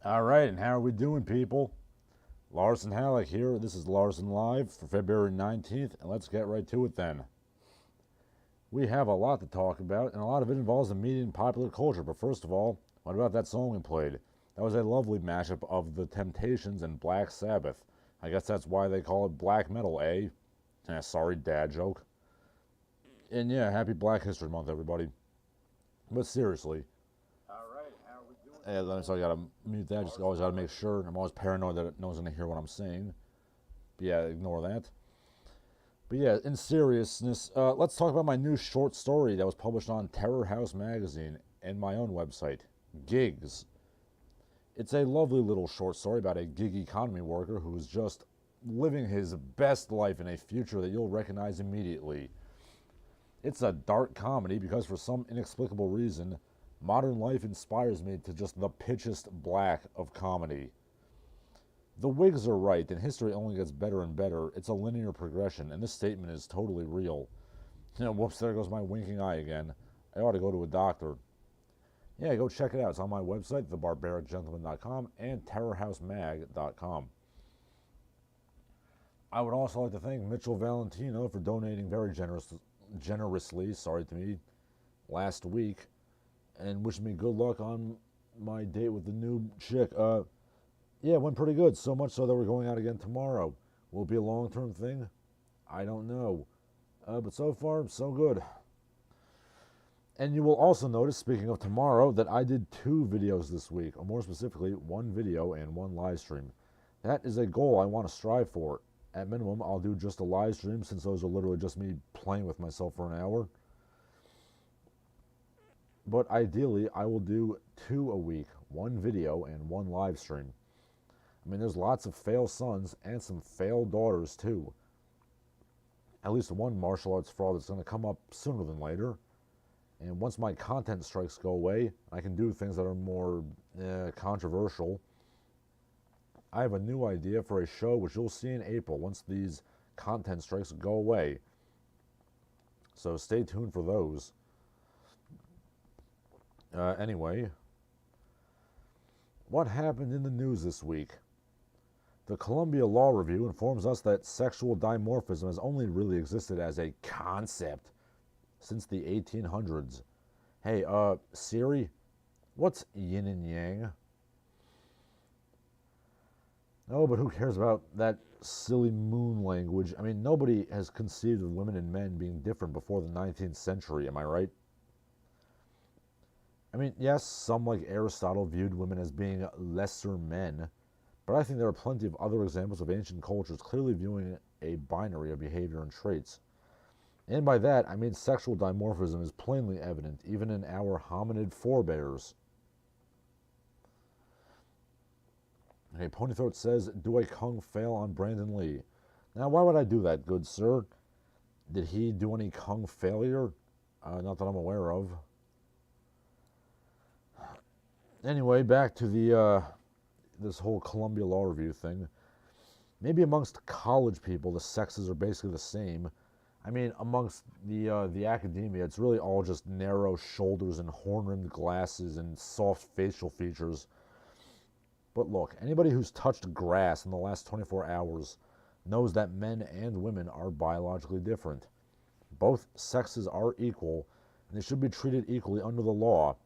All right, and how are we doing, people? Larsen Halleck here. This is Larsen Live for February 19th, and let's get right to it then. We have a lot to talk about, and a lot of it involves the media and popular culture. But first of all, what about that song we played? That was a lovely mashup of The Temptations and Black Sabbath. I guess that's why they call it black metal, eh? Sorry, dad joke. And yeah, happy Black History Month, everybody. But seriously, so I gotta mute that. Just always gotta make sure. I'm always paranoid that no one's gonna hear what I'm saying. But yeah, ignore that. But yeah, in seriousness, let's talk about my new short story that was published on Terror House magazine and my own website, Gigs. It's a lovely little short story about a gig economy worker who is just living his best life in a future that you'll recognize immediately. It's a dark comedy because for some inexplicable reason, modern life inspires me to just the pitchest black of comedy. The Whigs are right, and history only gets better and better. It's a linear progression, and this statement is totally real. Whoops, there goes my winking eye again. I ought to go to a doctor. Yeah, go check it out. It's on my website, thebarbaricgentleman.com and terrorhousemag.com. I would also like to thank Mitchell Valentino for donating very generously, to me, last week, and wishing me good luck on my date with the new chick. Yeah, it went pretty good, so much so that we're going out again tomorrow. Will it be a long-term thing? I don't know. But so far, so good. And you will also notice, speaking of tomorrow, that I did 2 videos this week, or more specifically, 1 video and 1 live stream. That is a goal I want to strive for. At minimum, I'll do just a live stream, since those are literally just me playing with myself for an hour. But ideally, I will do 2 a week, 1 video and 1 live stream. I mean, there's lots of fail sons and some fail daughters, too. At least one martial arts fraud that's going to come up sooner than later. And once my content strikes go away, I can do things that are more controversial. I have a new idea for a show which you'll see in April once these content strikes go away. So stay tuned for those. Anyway, what happened in the news this week? The Columbia Law Review informs us that sexual dimorphism has only really existed as a concept since the 1800s. Hey, Siri, what's yin and yang? Oh, but who cares about that silly moon language? I mean, nobody has conceived of women and men being different before the 19th century, am I right? I mean, yes, some like Aristotle viewed women as being lesser men, but I think there are plenty of other examples of ancient cultures clearly viewing a binary of behavior and traits. And by that, I mean sexual dimorphism is plainly evident, even in our hominid forebears. Okay, Ponythroat says, do a kung fail on Brandon Lee? Now, why would I do that, good sir? Did he do any kung failure? Not that I'm aware of. Anyway, back to the this whole Columbia Law Review thing. Maybe amongst college people, the sexes are basically the same. I mean, amongst the academia, it's really all just narrow shoulders and horn-rimmed glasses and soft facial features. But look, anybody who's touched grass in the last 24 hours knows that men and women are biologically different. Both sexes are equal, and they should be treated equally under the law.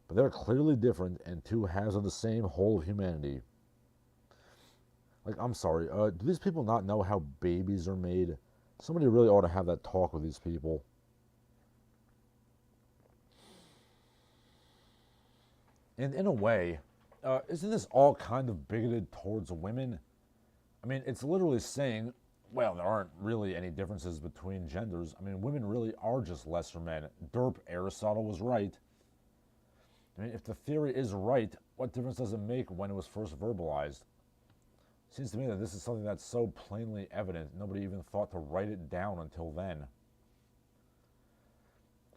But they're clearly different and 2 halves of the same whole of humanity. Like, I'm sorry, do these people not know how babies are made? Somebody really ought to have that talk with these people. And in a way, isn't this all kind of bigoted towards women? I mean, it's literally saying, well, there aren't really any differences between genders. I mean, women really are just lesser men. Derp, Aristotle was right. I mean, if the theory is right, what difference does it make when it was first verbalized? It seems to me that this is something that's so plainly evident, nobody even thought to write it down until then.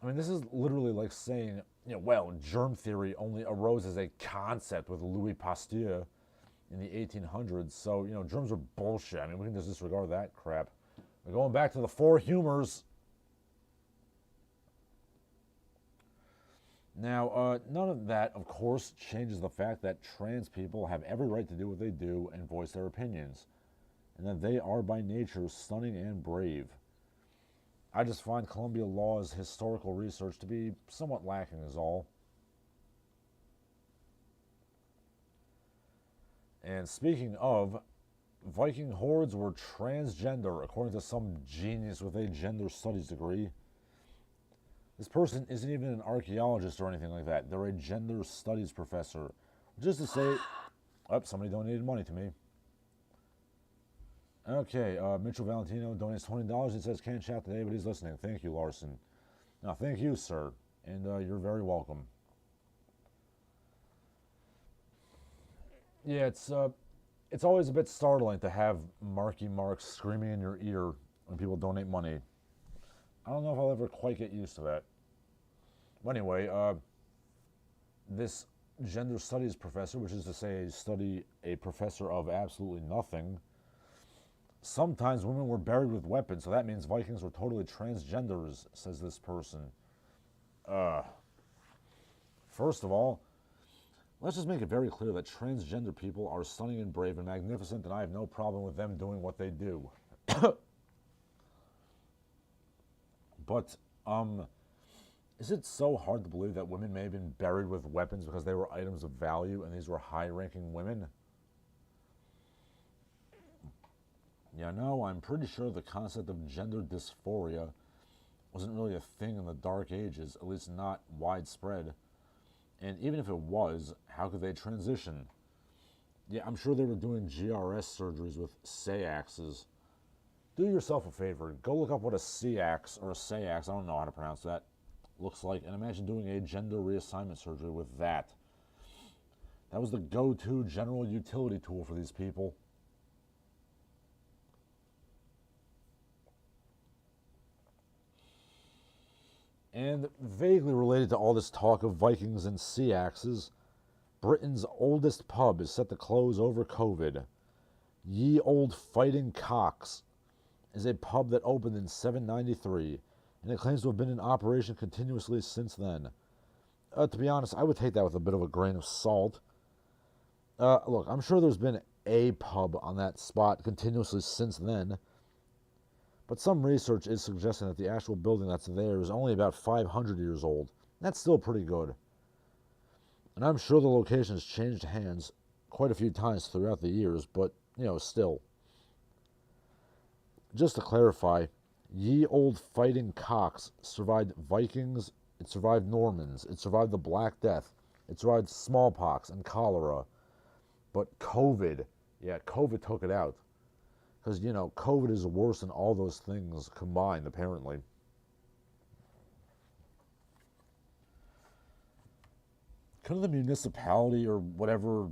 I mean, this is literally like saying, well, germ theory only arose as a concept with Louis Pasteur in the 1800s, so, germs are bullshit. I mean, we can just disregard that crap. We're going back to the 4 humors. Now, none of that, of course, changes the fact that trans people have every right to do what they do and voice their opinions, and that they are by nature stunning and brave. I just find Columbia Law's historical research to be somewhat lacking, is all. And speaking of, Viking hordes were transgender, according to some genius with a gender studies degree. This person isn't even an archaeologist or anything like that. They're a gender studies professor. Just to say, oh, somebody donated money to me. Okay, Mitchell Valentino donates $20. He says, can't chat today, but he's listening. Thank you, Larsen. Now, thank you, sir, and you're very welcome. Yeah, it's always a bit startling to have Marky Mark screaming in your ear when people donate money. I don't know if I'll ever quite get used to that. But anyway, this gender studies professor, which is to say a professor of absolutely nothing, sometimes women were buried with weapons, so that means Vikings were totally transgenders, says this person. First of all, let's just make it very clear that transgender people are stunning and brave and magnificent, and I have no problem with them doing what they do. But, is it so hard to believe that women may have been buried with weapons because they were items of value and these were high-ranking women? Yeah, no, I'm pretty sure the concept of gender dysphoria wasn't really a thing in the Dark Ages, at least not widespread. And even if it was, how could they transition? Yeah, I'm sure they were doing GRS surgeries with Sayaxes. Do yourself a favor, go look up what a Sayax, or a Sayax, I don't know how to pronounce that, looks like, and imagine doing a gender reassignment surgery with that. That was the go-to general utility tool for these people. And vaguely related to all this talk of Vikings and Sayaxes, Britain's oldest pub is set to close over COVID. Ye Old Fighting Cocks is a pub that opened in 793, and it claims to have been in operation continuously since then. To be honest, I would take that with a bit of a grain of salt. Look, I'm sure there's been a pub on that spot continuously since then, but some research is suggesting that the actual building that's there is only about 500 years old. That's still pretty good. And I'm sure the location has changed hands quite a few times throughout the years, but, still. Just to clarify, Ye Old Fighting Cocks survived Vikings, it survived Normans, it survived the Black Death, it survived smallpox and cholera. But COVID took it out. Because, COVID is worse than all those things combined, apparently. Couldn't the municipality or whatever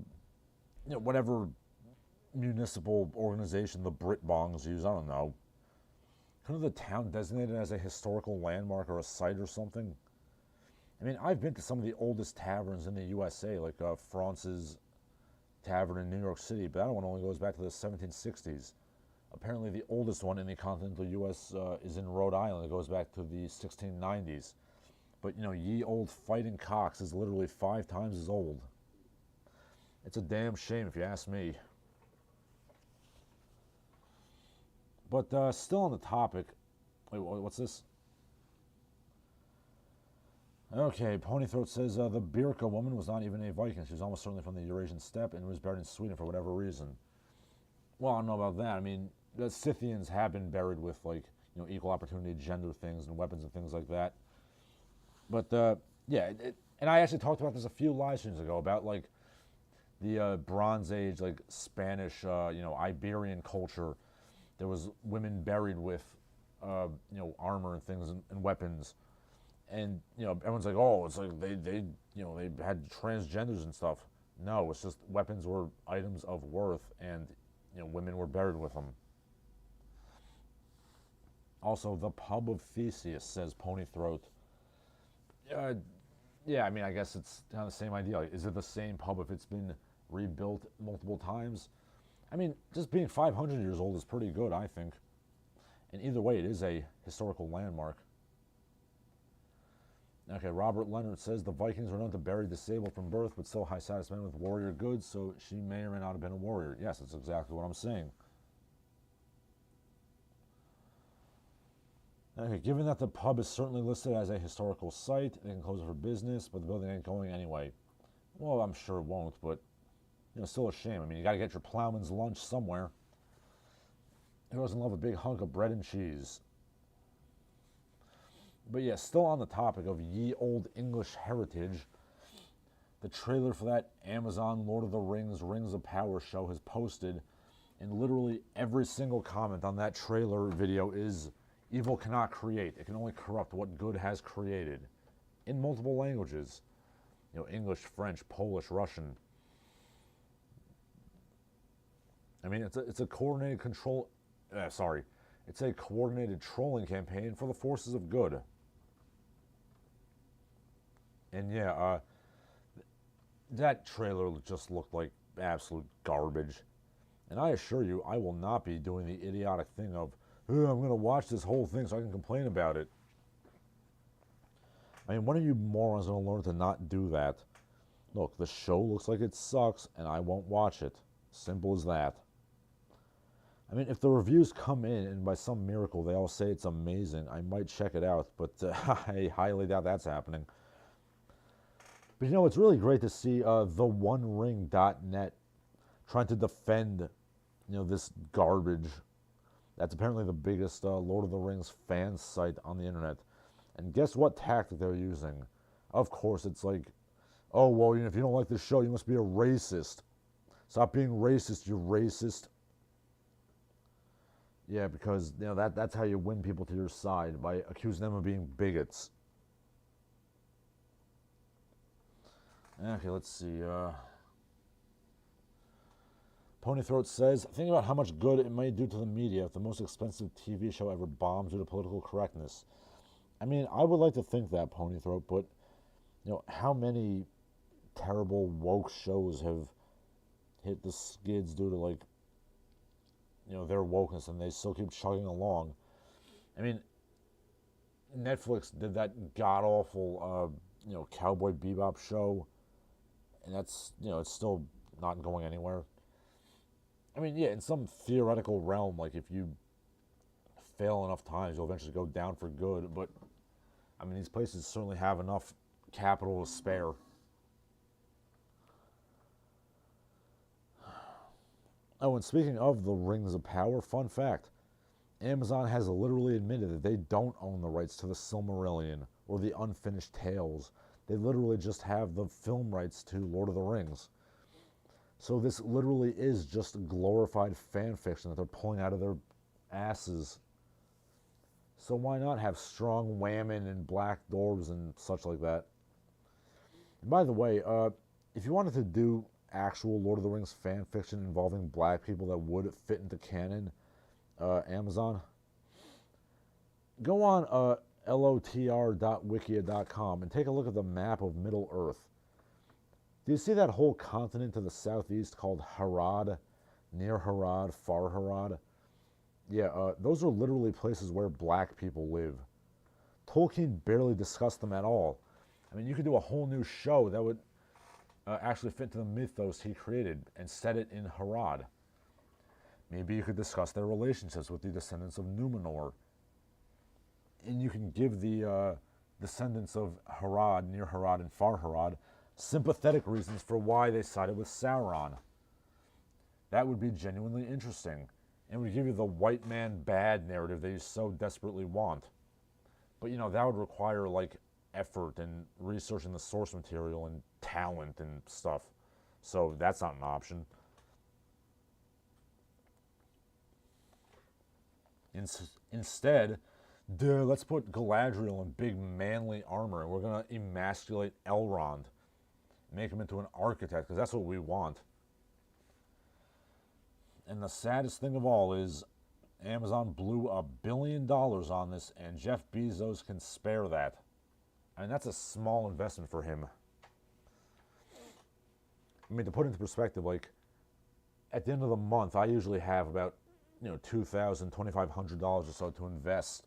municipal organization the Brit-bongs use, I don't know, couldn't the town designate it as a historical landmark or a site or something? I mean, I've been to some of the oldest taverns in the USA, like France's Tavern in New York City, but that one only goes back to the 1760s. Apparently the oldest one in the continental U.S. Is in Rhode Island. It goes back to the 1690s. But, Ye Old Fighting Cocks is literally 5 times as old. It's a damn shame if you ask me. But still on the topic, wait, what's this? Okay, Ponythroat says the Birka woman was not even a Viking. She was almost certainly from the Eurasian steppe and was buried in Sweden for whatever reason. Well, I don't know about that. I mean, the Scythians have been buried with, equal opportunity gender things and weapons and things like that. But, and I actually talked about this a few live streams ago about, the Bronze Age, Spanish, Iberian culture. There was women buried with, armor and things and weapons. And, everyone's like, oh, it's like they had transgenders and stuff. No, it's just weapons were items of worth and, women were buried with them. Also, the pub of Theseus, says Ponythroat. Yeah, I mean, I guess it's kind of the same idea. Is it the same pub if it's been rebuilt multiple times? I mean, just being 500 years old is pretty good, I think. And either way, it is a historical landmark. Okay, Robert Leonard says the Vikings were known to bury disabled from birth, but still high status men with warrior goods, so she may or may not have been a warrior. Yes, that's exactly what I'm saying. Okay, given that the pub is certainly listed as a historical site, they can close it for business, but the building ain't going anyway. Well, I'm sure it won't, but still a shame. I mean, you got to get your plowman's lunch somewhere. Who doesn't love a big hunk of bread and cheese? But yeah, still on the topic of ye old English heritage, the trailer for that Amazon Lord of the Rings Rings of Power show has posted, and literally every single comment on that trailer video is, evil cannot create, it can only corrupt what good has created, in multiple languages. English, French, Polish, Russian. I mean, it's a coordinated it's a coordinated trolling campaign for the forces of good. And yeah, that trailer just looked like absolute garbage. And I assure you, I will not be doing the idiotic thing of, I'm going to watch this whole thing so I can complain about it. I mean, when are you morons going to learn to not do that? Look, the show looks like it sucks, and I won't watch it. Simple as that. I mean, if the reviews come in and by some miracle they all say it's amazing, I might check it out, but I highly doubt that's happening. But it's really great to see theonering.net trying to defend, this garbage. That's apparently the biggest Lord of the Rings fan site on the internet. And guess what tactic they're using? Of course, it's like, oh, well, if you don't like this show, you must be a racist. Stop being racist, you racist. Yeah, because that's how you win people to your side, by accusing them of being bigots. Okay, let's see. Ponythroat says, think about how much good it might do to the media if the most expensive TV show ever bombs due to political correctness. I mean, I would like to think that, Ponythroat, but how many terrible woke shows have hit the skids due to their wokeness, and they still keep chugging along. I mean, Netflix did that god awful Cowboy Bebop show, and that's it's still not going anywhere. I mean, yeah, in some theoretical realm, like if you fail enough times, you'll eventually go down for good. But I mean, these places certainly have enough capital to spare. Oh, and speaking of the Rings of Power, fun fact. Amazon has literally admitted that they don't own the rights to the Silmarillion or the Unfinished Tales. They literally just have the film rights to Lord of the Rings. So this literally is just glorified fan fiction that they're pulling out of their asses. So why not have strong whammon and black dwarves and such like that? And by the way, if you wanted to do actual Lord of the Rings fan fiction involving black people that would fit into canon, Amazon, go on lotr.wikia.com and take a look at the map of Middle Earth. Do you see that whole continent to the southeast called Harad, near Harad, far Harad? Yeah, those are literally places where black people live. Tolkien barely discussed them at all. I mean, you could do a whole new show that would actually fit into the mythos he created and set it in Harad. Maybe you could discuss their relationships with the descendants of Numenor. And you can give the descendants of Harad, near Harad, and far Harad sympathetic reasons for why they sided with Sauron. That would be genuinely interesting, and would give you the white man bad narrative that you so desperately want. But that would require effort and researching the source material and talent and stuff. So that's not an option. Instead, let's put Galadriel in big manly armor, and we're going to emasculate Elrond. Make him into an architect, because that's what we want. And the saddest thing of all is Amazon blew $1 billion on this, and Jeff Bezos can spare that. I mean, that's a small investment for him. I mean, to put it into perspective, at the end of the month, I usually have about $2,000, $2,500 or so to invest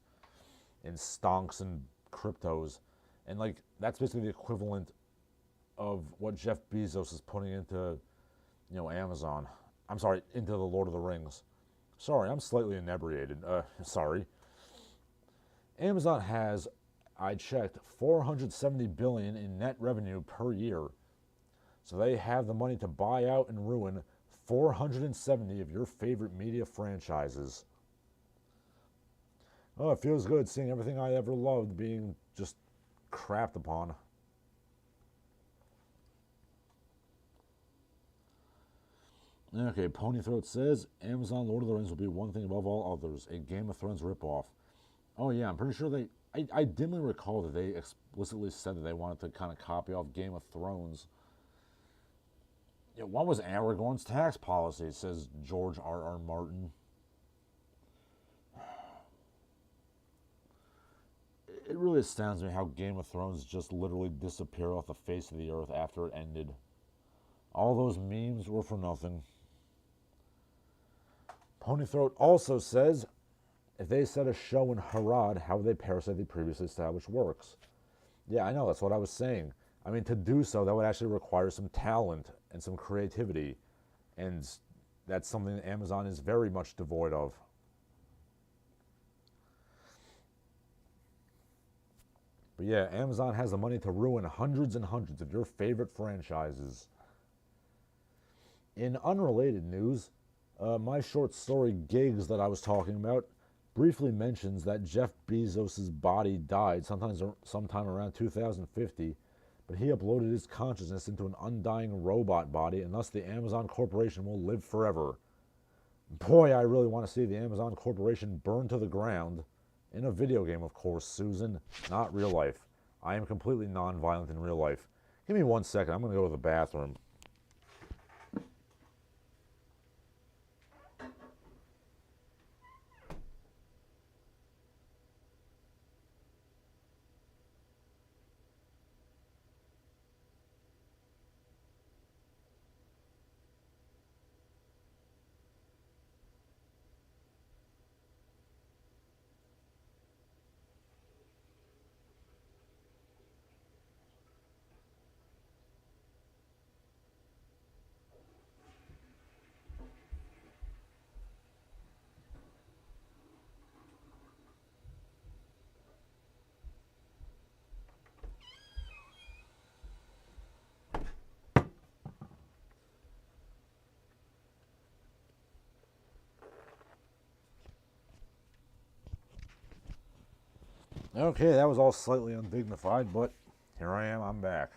in stonks and cryptos. And like that's basically the equivalent of what Jeff Bezos is putting into, Amazon. I'm sorry, into the Lord of the Rings. Sorry, I'm slightly inebriated. Sorry. Amazon has, I checked, 470 billion in net revenue per year. So they have the money to buy out and ruin 470 of your favorite media franchises. Oh, it feels good seeing everything I ever loved being just crapped upon. Okay, Ponythroat says Amazon Lord of the Rings will be one thing above all others, a Game of Thrones ripoff. Oh yeah, I'm pretty sure they. I dimly recall that they explicitly said that they wanted to kind of copy off Game of Thrones. Yeah, what was Aragorn's tax policy? Says George R.R. Martin. It really astounds me how Game of Thrones just literally disappeared off the face of the earth after it ended. All those memes were for nothing. Ponythroat also says, if they set a show in Harad, how would they parasite the previously established works? Yeah, I know, that's what I was saying. I mean, to do so, that would actually require some talent and some creativity. And that's something that Amazon is very much devoid of. But yeah, Amazon has the money to ruin hundreds and hundreds of your favorite franchises. In unrelated news, my short story Gigs that I was talking about briefly mentions that Jeff Bezos' body died sometime around 2050, but he uploaded his consciousness into an undying robot body, and thus the Amazon Corporation will live forever. Boy, I really want to see the Amazon Corporation burn to the ground. In a video game, of course, Susan, not real life. I am completely non-violent in real life. Give me 1 second, I'm going to go to the bathroom. Okay, that was all slightly undignified, but here I am, I'm back.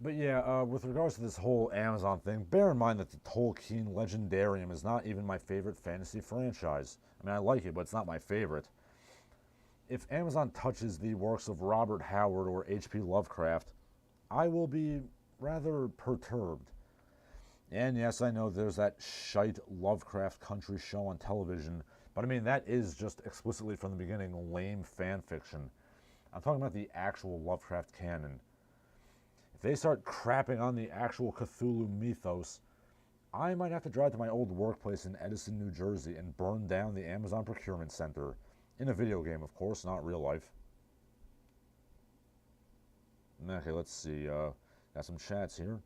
But yeah, with regards to this whole Amazon thing, bear in mind that the Tolkien Legendarium is not even my favorite fantasy franchise. I mean, I like it, but it's not my favorite. If Amazon touches the works of Robert Howard or H.P. Lovecraft, I will be rather perturbed. And yes, I know there's that shite Lovecraft Country show on television, but I mean, that is just explicitly from the beginning lame fan fiction. I'm talking about the actual Lovecraft canon. If they start crapping on the actual Cthulhu mythos, I might have to drive to my old workplace in Edison, New Jersey and burn down the Amazon Procurement Center. In a video game, of course, not real life. Okay, let's see. Got some chats here.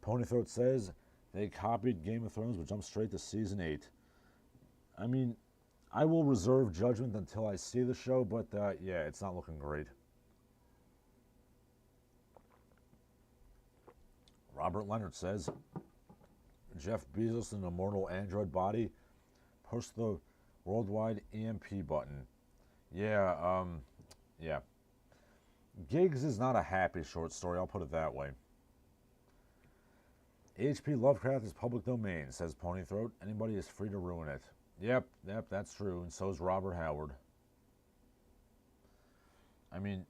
Ponythroat says they copied Game of Thrones but jumped straight to season 8. I mean, I will reserve judgment until I see the show, but yeah, it's not looking great. Robert Leonard says, Jeff Bezos in an immortal android body, push the worldwide EMP button. Yeah, yeah. Gigs is not a happy short story, I'll put it that way. H.P. Lovecraft is public domain, says Ponythroat. Anybody is free to ruin it. Yep, that's true, and so is Robert Howard. I mean,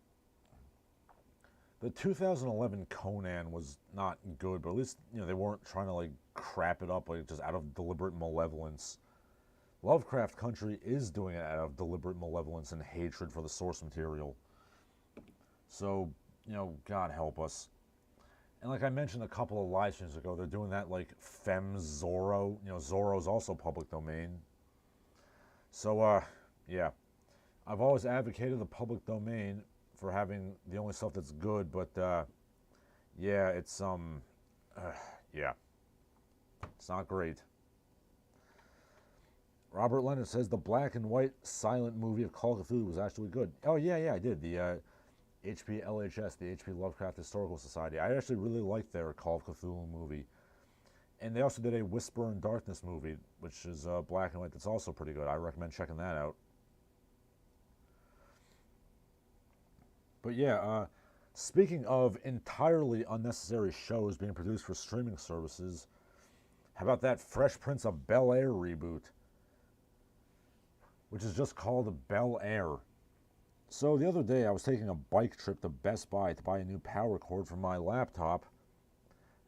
the 2011 Conan was not good, but at least, they weren't trying to, crap it up, just out of deliberate malevolence. Lovecraft Country is doing it out of deliberate malevolence and hatred for the source material. So, God help us. And like I mentioned a couple of live streams ago, they're doing that Fem Zorro. Zorro's also public domain. So, yeah. I've always advocated the public domain for having the only stuff that's good, but yeah, yeah, it's not great. Robert Leonard says the black and white silent movie of Call of Cthulhu was actually good. Oh yeah, I did. The HPLHS, the HP Lovecraft Historical Society. I actually really liked their Call of Cthulhu movie. And they also did a Whisper in Darkness movie, which is black and white. That's also pretty good. I recommend checking that out. But yeah, speaking of entirely unnecessary shows being produced for streaming services, how about that Fresh Prince of Bel-Air reboot, which is just called Bel Air. So the other day I was taking a bike trip to Best Buy to buy a new power cord for my laptop,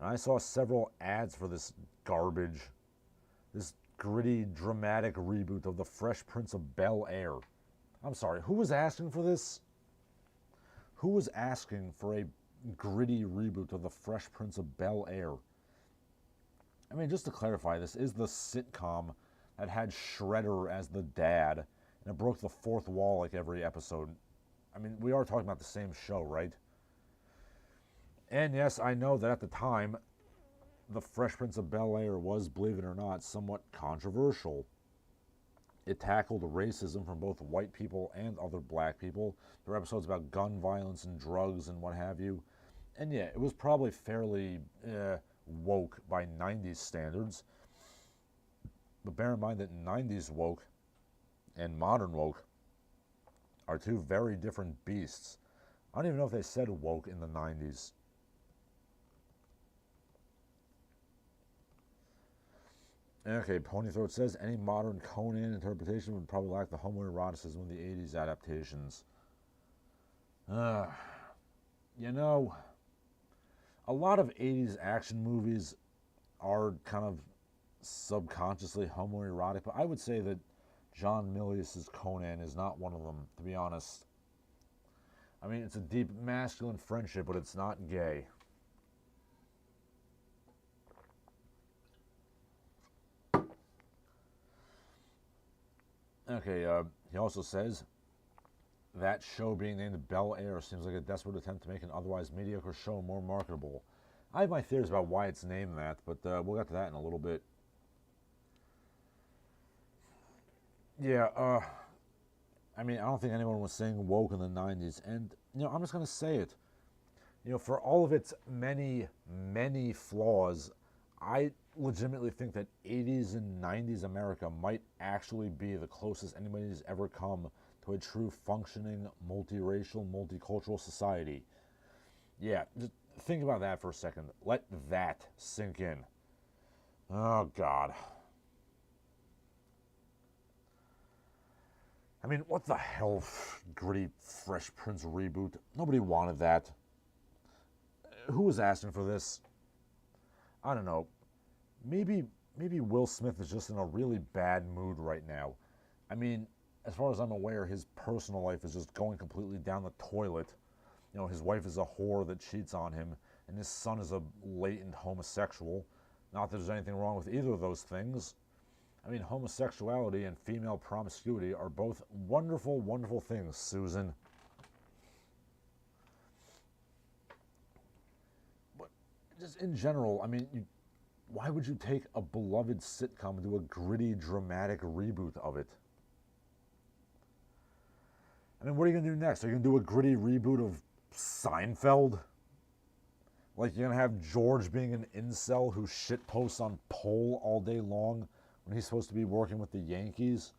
and I saw several ads for this garbage, this gritty, dramatic reboot of the Fresh Prince of Bel-Air. I'm sorry, who was asking for this? Who was asking for a gritty reboot of the Fresh Prince of Bel-Air? I mean, just to clarify, this is the sitcom that had Shredder as the dad, and it broke the fourth wall like every episode. I mean, we are talking about the same show, right? And yes, I know that at the time, the Fresh Prince of Bel-Air was, believe it or not, somewhat controversial. It tackled racism from both white people and other black people. There were episodes about gun violence and drugs and what have you. And yeah, it was probably fairly woke by 90s standards. But bear in mind that 90s woke and modern woke are two very different beasts. I don't even know if they said woke in the 90s. Okay, Ponythroat says any modern Conan interpretation would probably lack the homoeroticism of the 80s adaptations. You know, a lot of 80s action movies are kind of subconsciously homoerotic, but I would say that John Milius's Conan is not one of them, to be honest. I mean, it's a deep masculine friendship, but it's not gay. Okay, he also says that show being named Bel Air seems like a desperate attempt to make an otherwise mediocre show more marketable. I have my theories about why it's named that, but we'll get to that in a little bit. Yeah, I mean, I don't think anyone was saying woke in the 90s, and, I'm just going to say it. For all of its many, many flaws, I legitimately think that 80s and 90s America might actually be the closest anybody's ever come to a true functioning, multiracial, multicultural society. Yeah, just think about that for a second. Let that sink in. Oh, God. I mean, what the hell, gritty Fresh Prince reboot? Nobody wanted that. Who was asking for this? I don't know. Maybe Will Smith is just in a really bad mood right now. I mean, as far as I'm aware, his personal life is just going completely down the toilet. His wife is a whore that cheats on him, and his son is a latent homosexual. Not that there's anything wrong with either of those things. I mean, homosexuality and female promiscuity are both wonderful, wonderful things, Susan. But just in general, I mean, why would you take a beloved sitcom and do a gritty, dramatic reboot of it? I mean, what are you going to do next? Are you going to do a gritty reboot of Seinfeld? Like, you're going to have George being an incel who shitposts on Pole all day long when he's supposed to be working with the Yankees?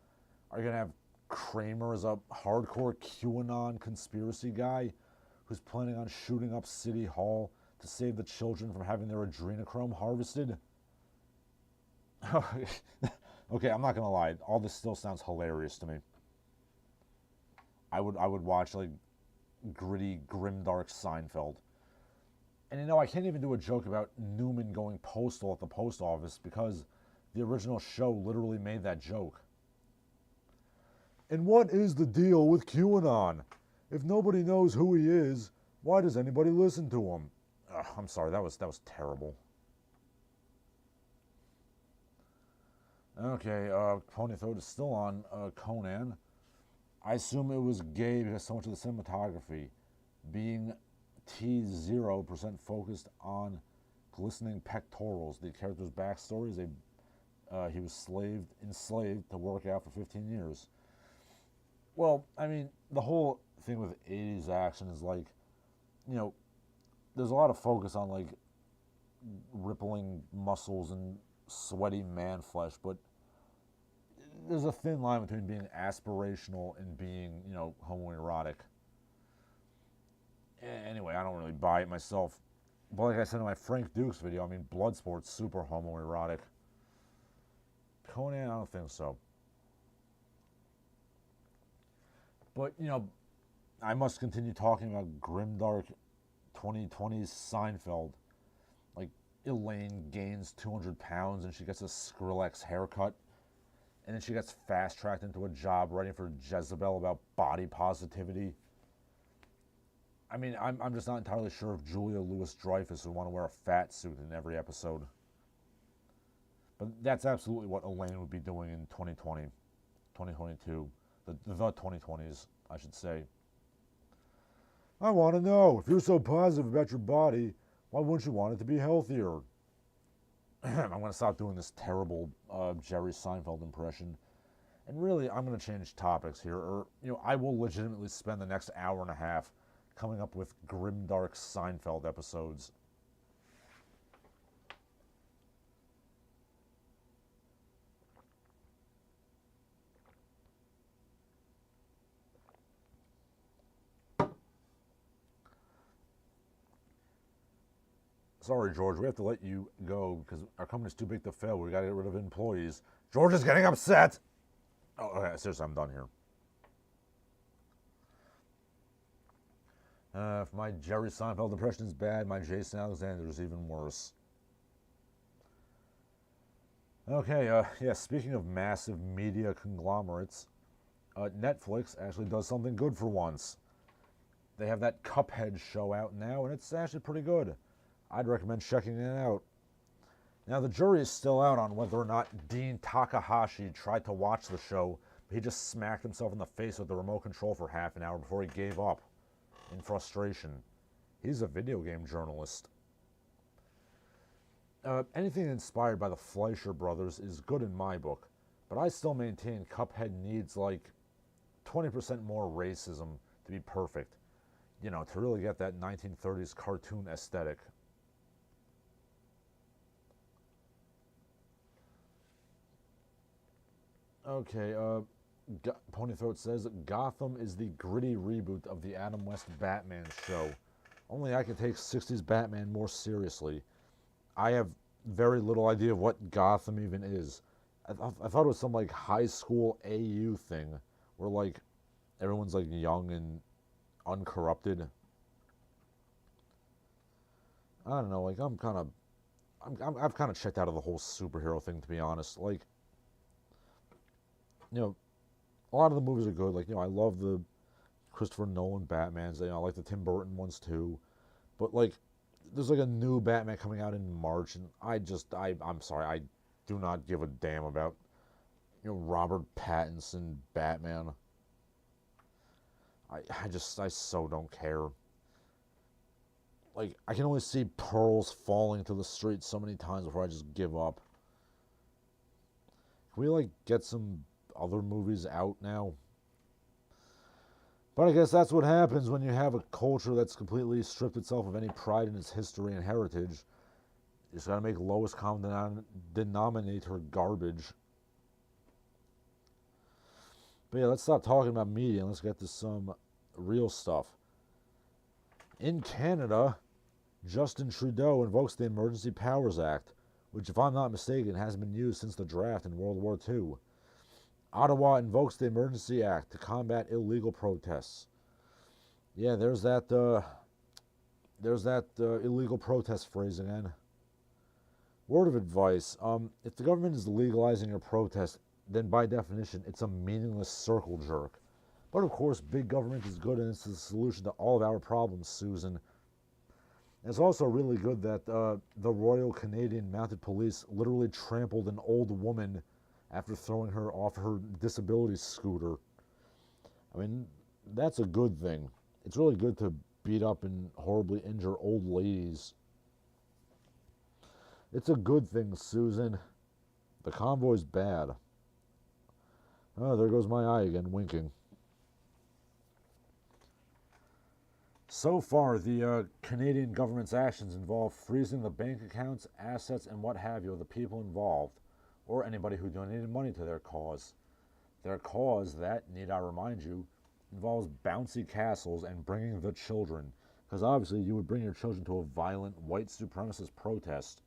Are you going to have Kramer as a hardcore QAnon conspiracy guy who's planning on shooting up City Hall to save the children from having their adrenochrome harvested? Okay, I'm not going to lie. All this still sounds hilarious to me. I would watch, like, gritty, grimdark Seinfeld. And I can't even do a joke about Newman going postal at the post office because the original show literally made that joke. And what is the deal with QAnon? If nobody knows who he is, why does anybody listen to him? I'm sorry, that was terrible. Okay, Ponythroat is still on Conan. I assume it was gay because so much of the cinematography being T0% focused on glistening pectorals. The character's backstory is he was enslaved to work out for 15 years. Well, I mean, the whole thing with 80s action is like, you know, there's a lot of focus on like rippling muscles and sweaty man flesh, but there's a thin line between being aspirational and being, homoerotic. Anyway, I don't really buy it myself. But like I said in my Frank Dukes video, I mean, Bloodsport's super homoerotic. Conan, I don't think so. But, I must continue talking about grimdark 2020's Seinfeld. Like, Elaine gains 200 pounds and she gets a Skrillex haircut. And then she gets fast-tracked into a job writing for Jezebel about body positivity. I mean, I'm just not entirely sure if Julia Louis-Dreyfus would want to wear a fat suit in every episode. But that's absolutely what Elaine would be doing in 2020, 2022. The 2020s, I should say. I want to know, if you're so positive about your body, why wouldn't you want it to be healthier? I'm going to stop doing this terrible Jerry Seinfeld impression. And really, I'm going to change topics here. Or, I will legitimately spend the next hour and a half coming up with grimdark Seinfeld episodes. Sorry, George, we have to let you go because our company's too big to fail. We got to get rid of employees. George is getting upset. Oh, okay, seriously, I'm done here. If my Jerry Seinfeld impression is bad, my Jason Alexander is even worse. Okay, speaking of massive media conglomerates, Netflix actually does something good for once. They have that Cuphead show out now, and it's actually pretty good. I'd recommend checking it out. Now, the jury is still out on whether or not Dean Takahashi tried to watch the show, but he just smacked himself in the face with the remote control for half an hour before he gave up in frustration. He's a video game journalist. Anything inspired by the Fleischer brothers is good in my book, but I still maintain Cuphead needs like 20% more racism to be perfect. To really get that 1930s cartoon aesthetic. Okay, Ponythroat says, Gotham is the gritty reboot of the Adam West Batman show. Only I can take 60s Batman more seriously. I have very little idea of what Gotham even is. I thought it was some like high school AU thing where like everyone's like young and uncorrupted. I don't know, like I've kind of checked out of the whole superhero thing, to be honest. Like, a lot of the movies are good. Like, I love the Christopher Nolan Batmans. I like the Tim Burton ones too. But like, there's like a new Batman coming out in March, and I'm sorry, I do not give a damn about Robert Pattinson Batman. I so don't care. Like, I can only see pearls falling to the street so many times before I just give up. Can we like get some other movies out now? But I guess that's what happens when you have a culture that's completely stripped itself of any pride in its history and heritage. You just gotta make lowest common denominator garbage. But yeah, let's stop talking about media and let's get to some real stuff. In Canada, Justin Trudeau invokes the Emergency Powers Act, which, if I'm not mistaken, hasn't been used since the draft in World War II. Ottawa invokes the Emergency Act to combat illegal protests. Yeah, there's that illegal protest phrase again. Word of advice, if the government is legalizing a protest, then by definition, it's a meaningless circle jerk. But of course, big government is good and it's the solution to all of our problems, Susan. It's also really good that the Royal Canadian Mounted Police literally trampled an old woman after throwing her off her disability scooter. I mean, that's a good thing. It's really good to beat up and horribly injure old ladies. It's a good thing, Susan. The convoy's bad. Oh, there goes my eye again, winking. So far, the Canadian government's actions involve freezing the bank accounts, assets, and what have you of the people involved, or anybody who donated money to their cause. Their cause, that, need I remind you, involves bouncy castles and bringing the children, because obviously you would bring your children to a violent white supremacist protest.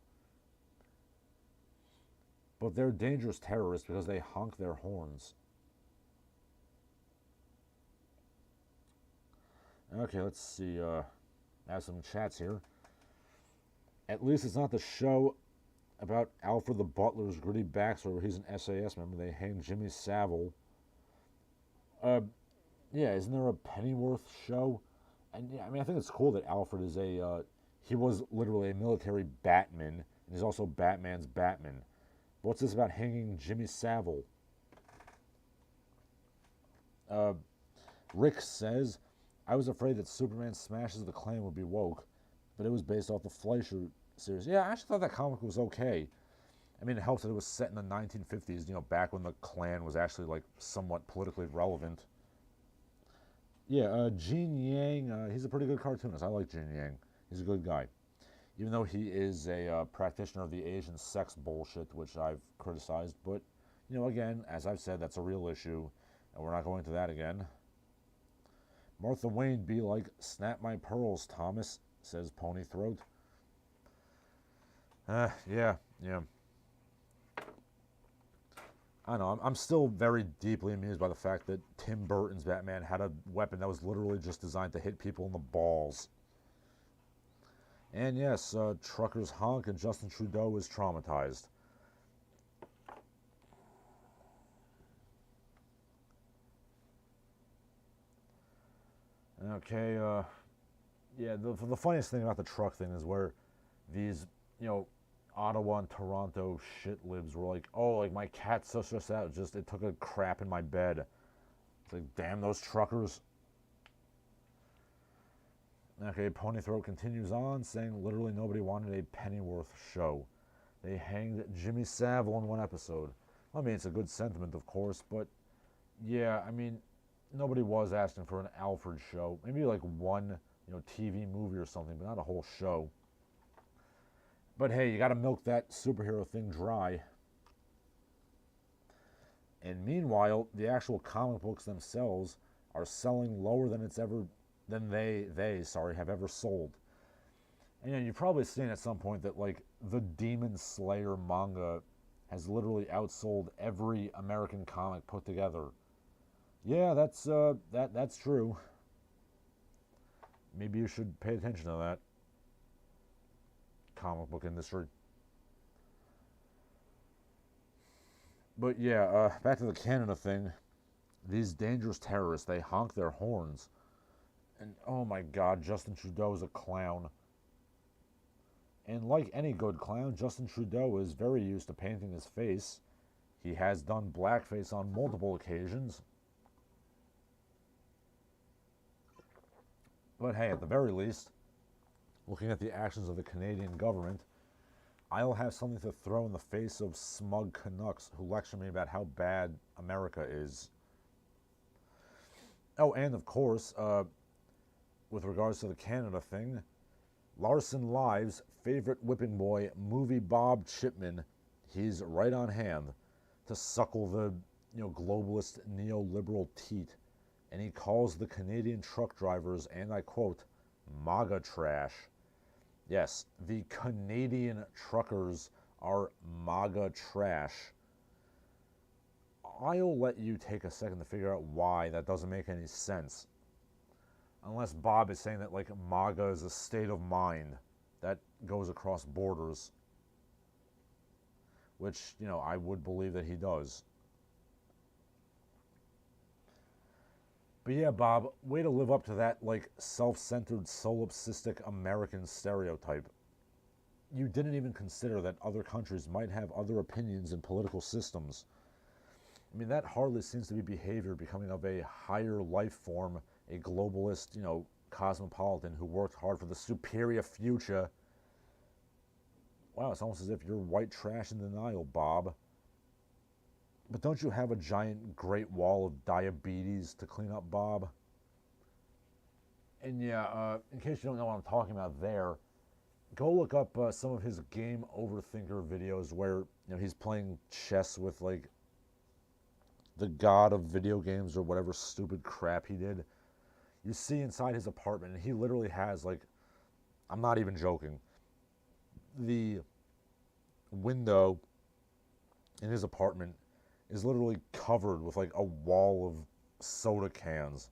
But they're dangerous terrorists because they honk their horns. Okay, let's see. I have some chats here. At least it's not the show about Alfred the Butler's gritty backstory where he's an SAS member. They hanged Jimmy Savile. Yeah, isn't there a Pennyworth show? And yeah, I mean, I think it's cool that Alfred is he was literally a military Batman, and he's also Batman's Batman. But what's this about hanging Jimmy Savile? Rick says, I was afraid that Superman Smashes the Klan would be woke, but it was based off the Fleischer series. Yeah, I actually thought that comic was okay. I mean, it helps that it was set in the 1950s, back when the Klan was actually, like, somewhat politically relevant. Yeah, Gene Yang, he's a pretty good cartoonist. I like Gene Yang. He's a good guy. Even though he is a practitioner of the Asian sex bullshit, which I've criticized. But, again, as I've said, that's a real issue, and we're not going into that again. Martha Wayne be like, snap my pearls, Thomas, says Pony Throat. Yeah. I don't know, I'm still very deeply amused by the fact that Tim Burton's Batman had a weapon that was literally just designed to hit people in the balls. And yes, truckers honk and Justin Trudeau is traumatized. Okay, yeah, the funniest thing about the truck thing is where these, Ottawa and Toronto shit libs were like, oh, like my cat sussed us out, just it took a crap in my bed. It's like, damn those truckers. Okay, Pony Throat continues on, saying literally nobody wanted a Pennyworth show. They hanged Jimmy Savile in one episode. I mean, it's a good sentiment, of course, but yeah, I mean, nobody was asking for an Alfred show. Maybe like one, TV movie or something, but not a whole show. But hey, you gotta milk that superhero thing dry. And meanwhile, the actual comic books themselves are selling lower than they have ever sold. And you've probably seen at some point that like the Demon Slayer manga has literally outsold every American comic put together. Yeah, that's true. Maybe you should pay attention to that. Comic book industry. But yeah, back to the Canada thing. These dangerous terrorists, they honk their horns. And oh my god, Justin Trudeau is a clown. And like any good clown, Justin Trudeau is very used to painting his face. He has done blackface on multiple occasions. But hey, at the very least, looking at the actions of the Canadian government, I'll have something to throw in the face of smug Canucks who lecture me about how bad America is. Oh, and of course, with regards to the Canada thing, Larsen Live's favorite whipping boy, Moviebob Chipman, he's right on hand to suckle the, globalist neoliberal teat, and he calls the Canadian truck drivers, and I quote, MAGA trash. Yes, the Canadian truckers are MAGA trash. I'll let you take a second to figure out why that doesn't make any sense. Unless Bob is saying that like MAGA is a state of mind that goes across borders. Which, I would believe that he does. But yeah, Bob, way to live up to that, like, self-centered, solipsistic American stereotype. You didn't even consider that other countries might have other opinions and political systems. I mean, that hardly seems to be behavior becoming of a higher life form, a globalist, cosmopolitan who worked hard for the superior future. Wow, it's almost as if you're white trash in denial, Bob. But don't you have a giant Great Wall of diabetes to clean up, Bob? And yeah, in case you don't know what I'm talking about there, go look up some of his Game Overthinker videos where he's playing chess with like the god of video games or whatever stupid crap he did. You see inside his apartment, and he literally has like, I'm not even joking, the window in his apartment is literally covered with like a wall of soda cans.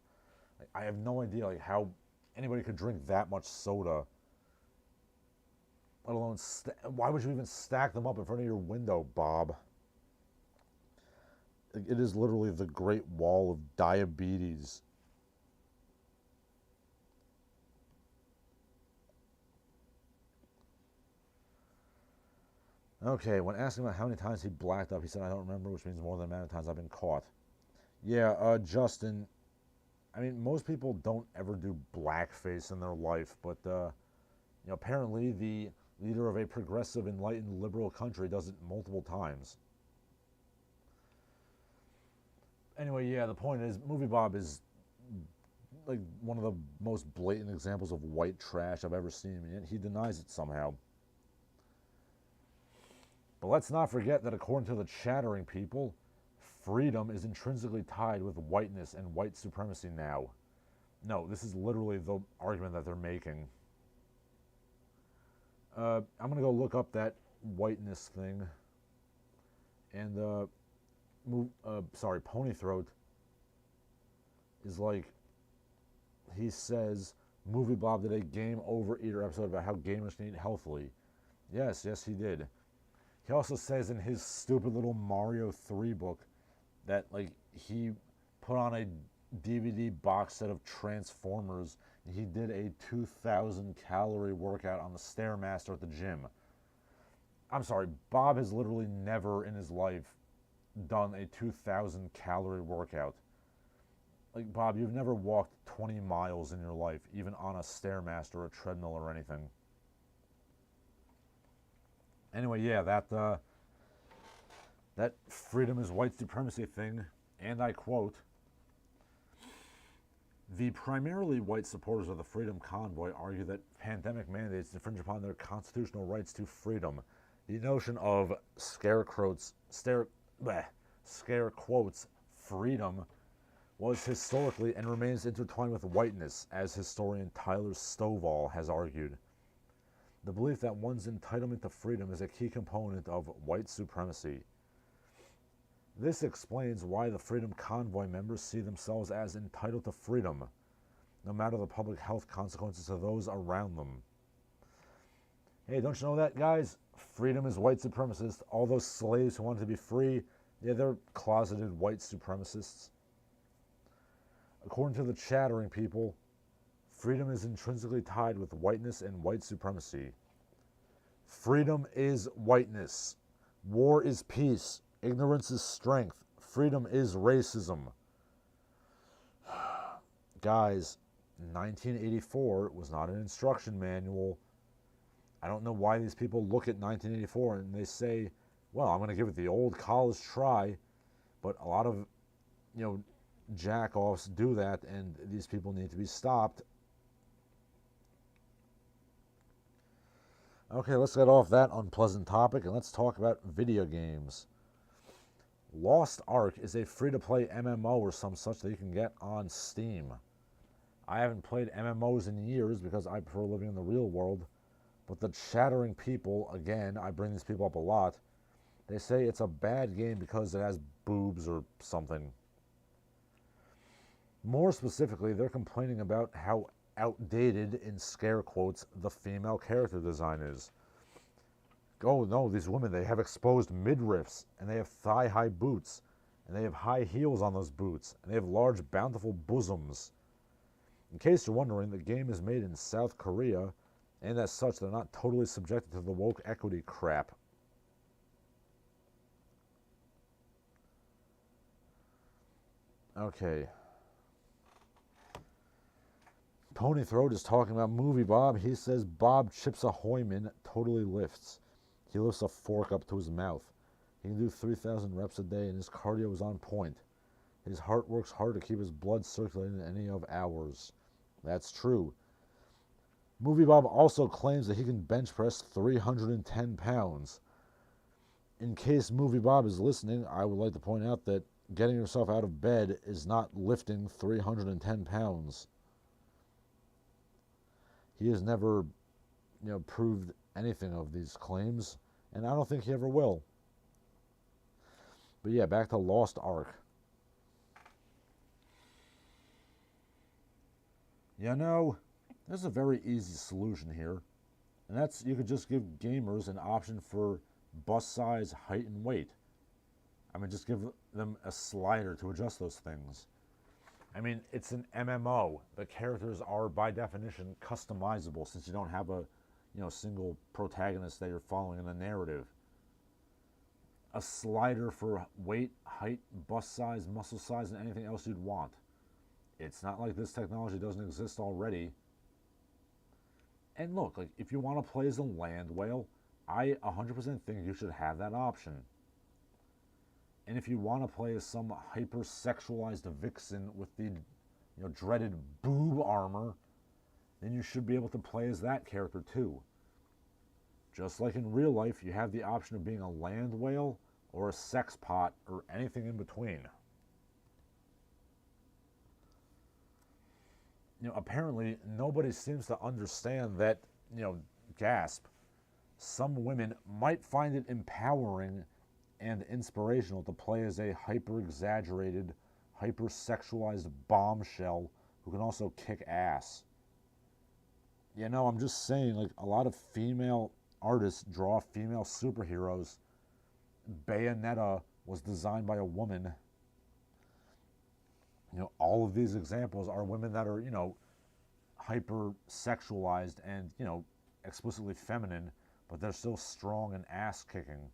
Like, I have no idea like how anybody could drink that much soda. Let alone, why would you even stack them up in front of your window, Bob? It is literally the Great Wall of diabetes. Okay, when asking about how many times he blacked up, he said, I don't remember, which means more than the amount of times I've been caught. Yeah, Justin, I mean, most people don't ever do blackface in their life, but, apparently the leader of a progressive, enlightened, liberal country does it multiple times. Anyway, yeah, the point is, Moviebob is like one of the most blatant examples of white trash I've ever seen, and yet he denies it somehow. But let's not forget that according to the chattering people, freedom is intrinsically tied with whiteness and white supremacy now. No, this is literally the argument that they're making. I'm going to go look up that whiteness thing. And, Ponythroat is like, he says, Moviebob did a Game Over Eater episode about how gamers can eat healthily. Yes, he did. He also says in his stupid little Mario 3 book that, like, he put on a DVD box set of Transformers and he did a 2,000 calorie workout on the Stairmaster at the gym. I'm sorry, Bob has literally never in his life done a 2,000 calorie workout. Like, Bob, you've never walked 20 miles in your life, even on a Stairmaster or a treadmill or anything. Anyway, yeah, that freedom is white supremacy thing, and I quote, the primarily white supporters of the Freedom Convoy argue that pandemic mandates infringe upon their constitutional rights to freedom. The notion of scare quotes, freedom was historically and remains intertwined with whiteness, as historian Tyler Stovall has argued. The belief that one's entitlement to freedom is a key component of white supremacy. This explains why the Freedom Convoy members see themselves as entitled to freedom, no matter the public health consequences to those around them. Hey, don't you know that, guys? Freedom is white supremacist. All those slaves who wanted to be free, yeah, they're closeted white supremacists. According to the chattering people, freedom is intrinsically tied with whiteness and white supremacy. Freedom is whiteness. War is peace. Ignorance is strength. Freedom is racism. Guys, 1984 was not an instruction manual. I don't know why these people look at 1984 and they say, well, I'm going to give it the old college try. But a lot of, jack-offs do that, and these people need to be stopped. Okay, let's get off that unpleasant topic and let's talk about video games. Lost Ark is a free-to-play MMO or some such that you can get on Steam. I haven't played MMOs in years because I prefer living in the real world, but the chattering people, again, I bring these people up a lot, they say it's a bad game because it has boobs or something. More specifically, they're complaining about how outdated, in scare quotes, the female character design is. Oh no, these women, they have exposed midriffs, and they have thigh-high boots, and they have high heels on those boots, and they have large, bountiful bosoms. In case you're wondering, the game is made in South Korea, and as such, they're not totally subjected to the woke equity crap. Okay. Pony Throat is talking about Moviebob. He says Bob Chips Ahoyman totally lifts. He lifts a fork up to his mouth. He can do 3,000 reps a day and his cardio is on point. His heart works hard to keep his blood circulating any of hours. That's true. Moviebob also claims that he can bench press 310 pounds. In case Moviebob is listening, I would like to point out that getting yourself out of bed is not lifting 310 pounds. He has never, proved anything of these claims, and I don't think he ever will. But yeah, back to Lost Ark. There's a very easy solution here, and that's you could just give gamers an option for bust size, height, and weight. Just give them a slider to adjust those things. It's an MMO. The characters are, by definition, customizable since you don't have a, single protagonist that you're following in the narrative. A slider for weight, height, bust size, muscle size, and anything else you'd want. It's not like this technology doesn't exist already. And look, if you want to play as a land whale, I 100% think you should have that option. And if you want to play as some hyper-sexualized vixen with the dreaded boob armor, then you should be able to play as that character too. Just like in real life, you have the option of being a land whale or a sex pot or anything in between. Apparently nobody seems to understand that, gasp, some women might find it empowering and inspirational to play as a hyper-exaggerated, hyper-sexualized bombshell who can also kick ass. I'm just saying, a lot of female artists draw female superheroes. Bayonetta was designed by a woman. All of these examples are women that are, hyper-sexualized and, explicitly feminine, but they're still strong and ass-kicking.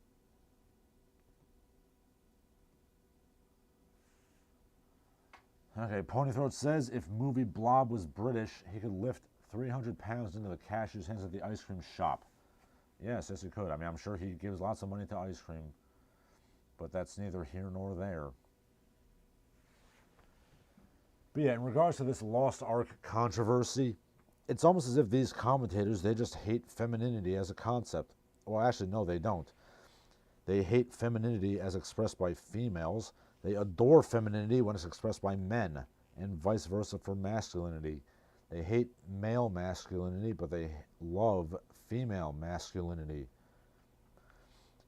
Okay, Ponythroat says if Moviebob was British, he could lift 300 pounds into the cashier's hands at the ice cream shop. Yes, he could. I'm sure he gives lots of money to ice cream, but that's neither here nor there. But yeah, in regards to this Lost Ark controversy, it's almost as if these commentators, they just hate femininity as a concept. Well, actually, no, they don't. They hate femininity as expressed by females. They adore femininity when it's expressed by men, and vice versa for masculinity. They hate male masculinity, but they love female masculinity.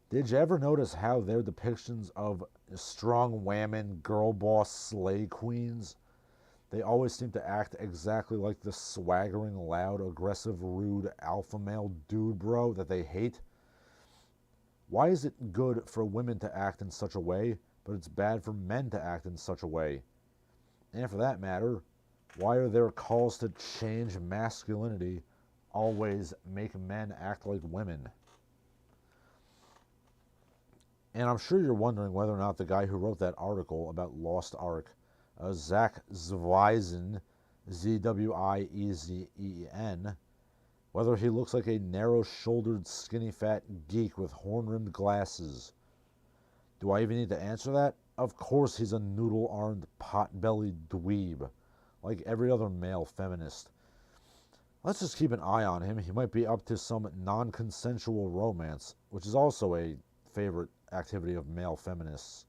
Did you ever notice how their depictions of strong women, girl boss, slay queens, they always seem to act exactly like the swaggering, loud, aggressive, rude, alpha male dude bro that they hate? Why is it good for women to act in such a way, but it's bad for men to act in such a way? And for that matter, why are their calls to change masculinity always make men act like women? And I'm sure you're wondering whether or not the guy who wrote that article about Lost Ark, Zach Zwiesen, Z-W-I-E-Z-E-N, whether he looks like a narrow-shouldered, skinny-fat geek with horn-rimmed glasses. Do I even need to answer that? Of course he's a noodle-armed, pot-bellied dweeb, like every other male feminist. Let's just keep an eye on him. He might be up to some non-consensual romance, which is also a favorite activity of male feminists.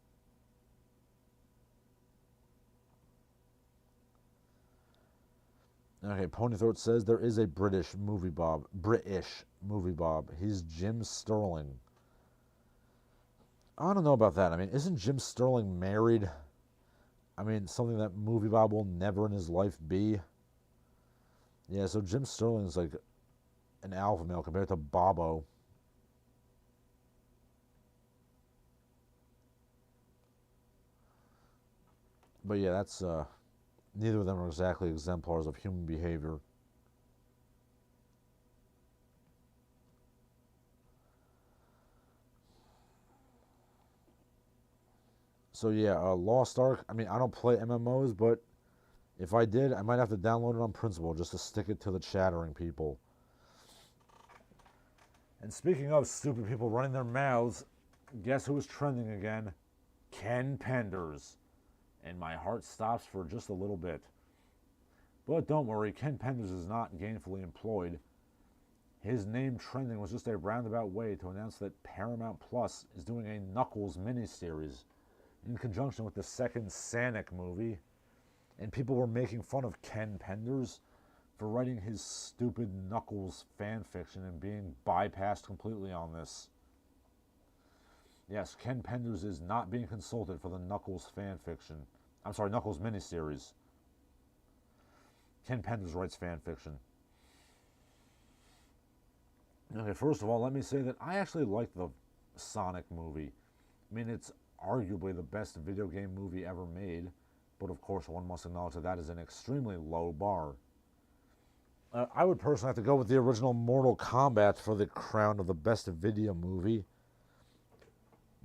Okay, Ponythroat says there is a British Moviebob. He's Jim Sterling. I don't know about that. Isn't Jim Sterling married? Something that Moviebob will never in his life be. Yeah, so Jim Sterling's like an alpha male compared to Bobo. But yeah, that's neither of them are exactly exemplars of human behavior. So yeah, Lost Ark. I mean, I don't play MMOs, but if I did, I might have to download it on principle just to stick it to the chattering people. And speaking of stupid people running their mouths, guess who was trending again? Ken Penders. And my heart stops for just a little bit. But don't worry, Ken Penders is not gainfully employed. His name trending was just a roundabout way to announce that Paramount Plus is doing a Knuckles miniseries in conjunction with the second Sonic movie. And people were making fun of Ken Penders for writing his stupid Knuckles fan fiction and being bypassed completely on this. Yes, Ken Penders is not being consulted for the Knuckles fan fiction. I'm sorry, Knuckles miniseries. Ken Penders writes fan fiction. Okay, first of all, let me say that I actually like the Sonic movie. I mean, it's arguably the best video game movie ever made, but of course one must acknowledge that that is an extremely low bar. I would personally have to go with the original Mortal Kombat for the crown of the best video movie.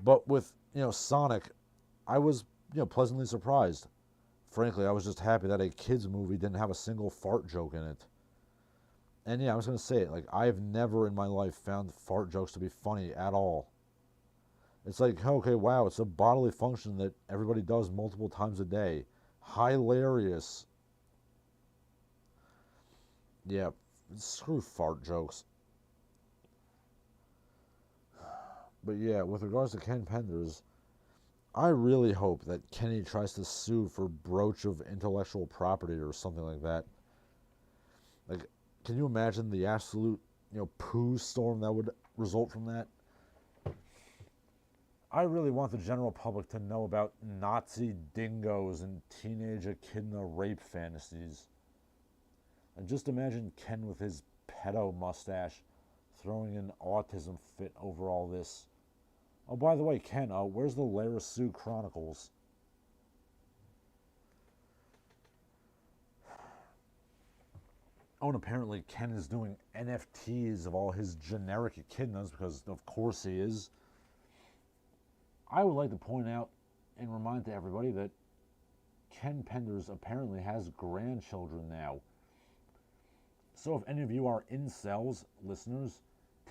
But with, Sonic, I was, pleasantly surprised. Frankly, I was just happy that a kids movie didn't have a single fart joke in it. And yeah, I was going to say it, like, I've never in my life found fart jokes to be funny at all. It's like, okay, wow, it's a bodily function that everybody does multiple times a day. Hilarious. Yeah, screw fart jokes. But yeah, with regards to Ken Penders, I really hope that Kenny tries to sue for broach of intellectual property or something like that. Like, can you imagine the absolute, poo storm that would result from that? I really want the general public to know about Nazi dingoes and teenage echidna rape fantasies. And just imagine Ken with his pedo mustache throwing an autism fit over all this. Oh, by the way, Ken, where's the Lara Sue Chronicles? Oh, and apparently Ken is doing NFTs of all his generic echidnas, because of course he is. I would like to point out and remind to everybody that Ken Penders apparently has grandchildren now. So if any of you are incels, listeners,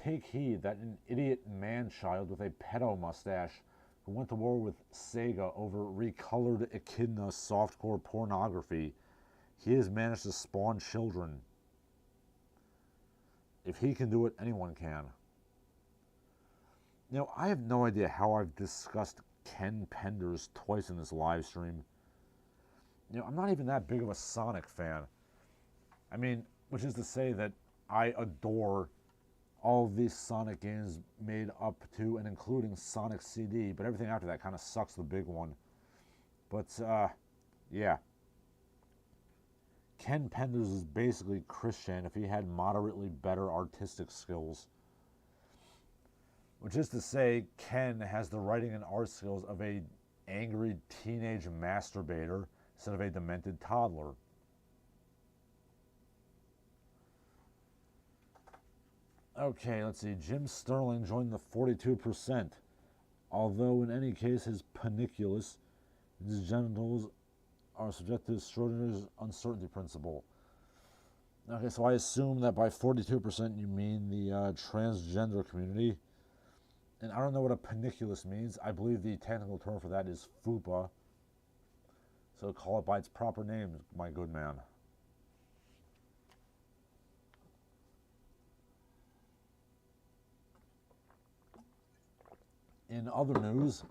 take heed that an idiot man-child with a pedo mustache who went to war with Sega over recolored echidna softcore pornography, he has managed to spawn children. If he can do it, anyone can. I have no idea how I've discussed Ken Penders twice in this live stream. I'm not even that big of a Sonic fan. I mean, which is to say that I adore all of these Sonic games made up to and including Sonic CD, but everything after that kind of sucks the big one. But, yeah. Ken Penders is basically Christian if he had moderately better artistic skills. Which is to say, Ken has the writing and art skills of a angry teenage masturbator instead of a demented toddler. Okay, let's see. Jim Sterling joined the 42%. Although in any case his paniculus and his genitals are subject to Schrodinger's uncertainty principle. Okay, so I assume that by 42% you mean the transgender community. And I don't know what a paniculus means. I believe the technical term for that is FUPA. So call it by its proper name, my good man. In other news,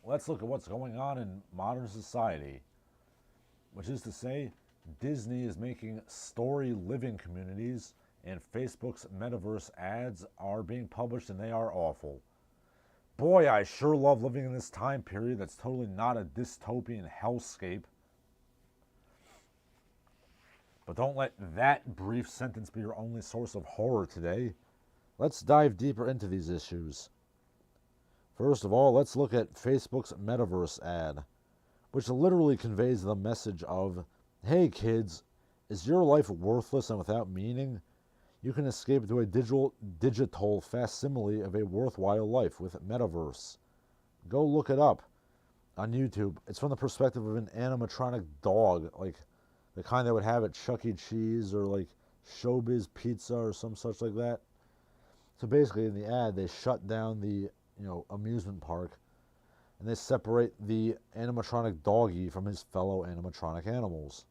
let's look at what's going on in modern society. Which is to say, Disney is making story living communities, and Facebook's metaverse ads are being published, and they are awful. Boy, I sure love living in this time period that's totally not a dystopian hellscape. But don't let that brief sentence be your only source of horror today. Let's dive deeper into these issues. First of all, let's look at Facebook's metaverse ad, which literally conveys the message of, hey kids, is your life worthless and without meaning? You can escape to a digital facsimile of a worthwhile life with metaverse. Go look it up. on YouTube. It's from the perspective of an animatronic dog, like the kind that would have at Chuck E. Cheese or like Showbiz Pizza or some such like that. So basically, in the ad, they shut down the amusement park and they separate the animatronic doggy from his fellow animatronic animals.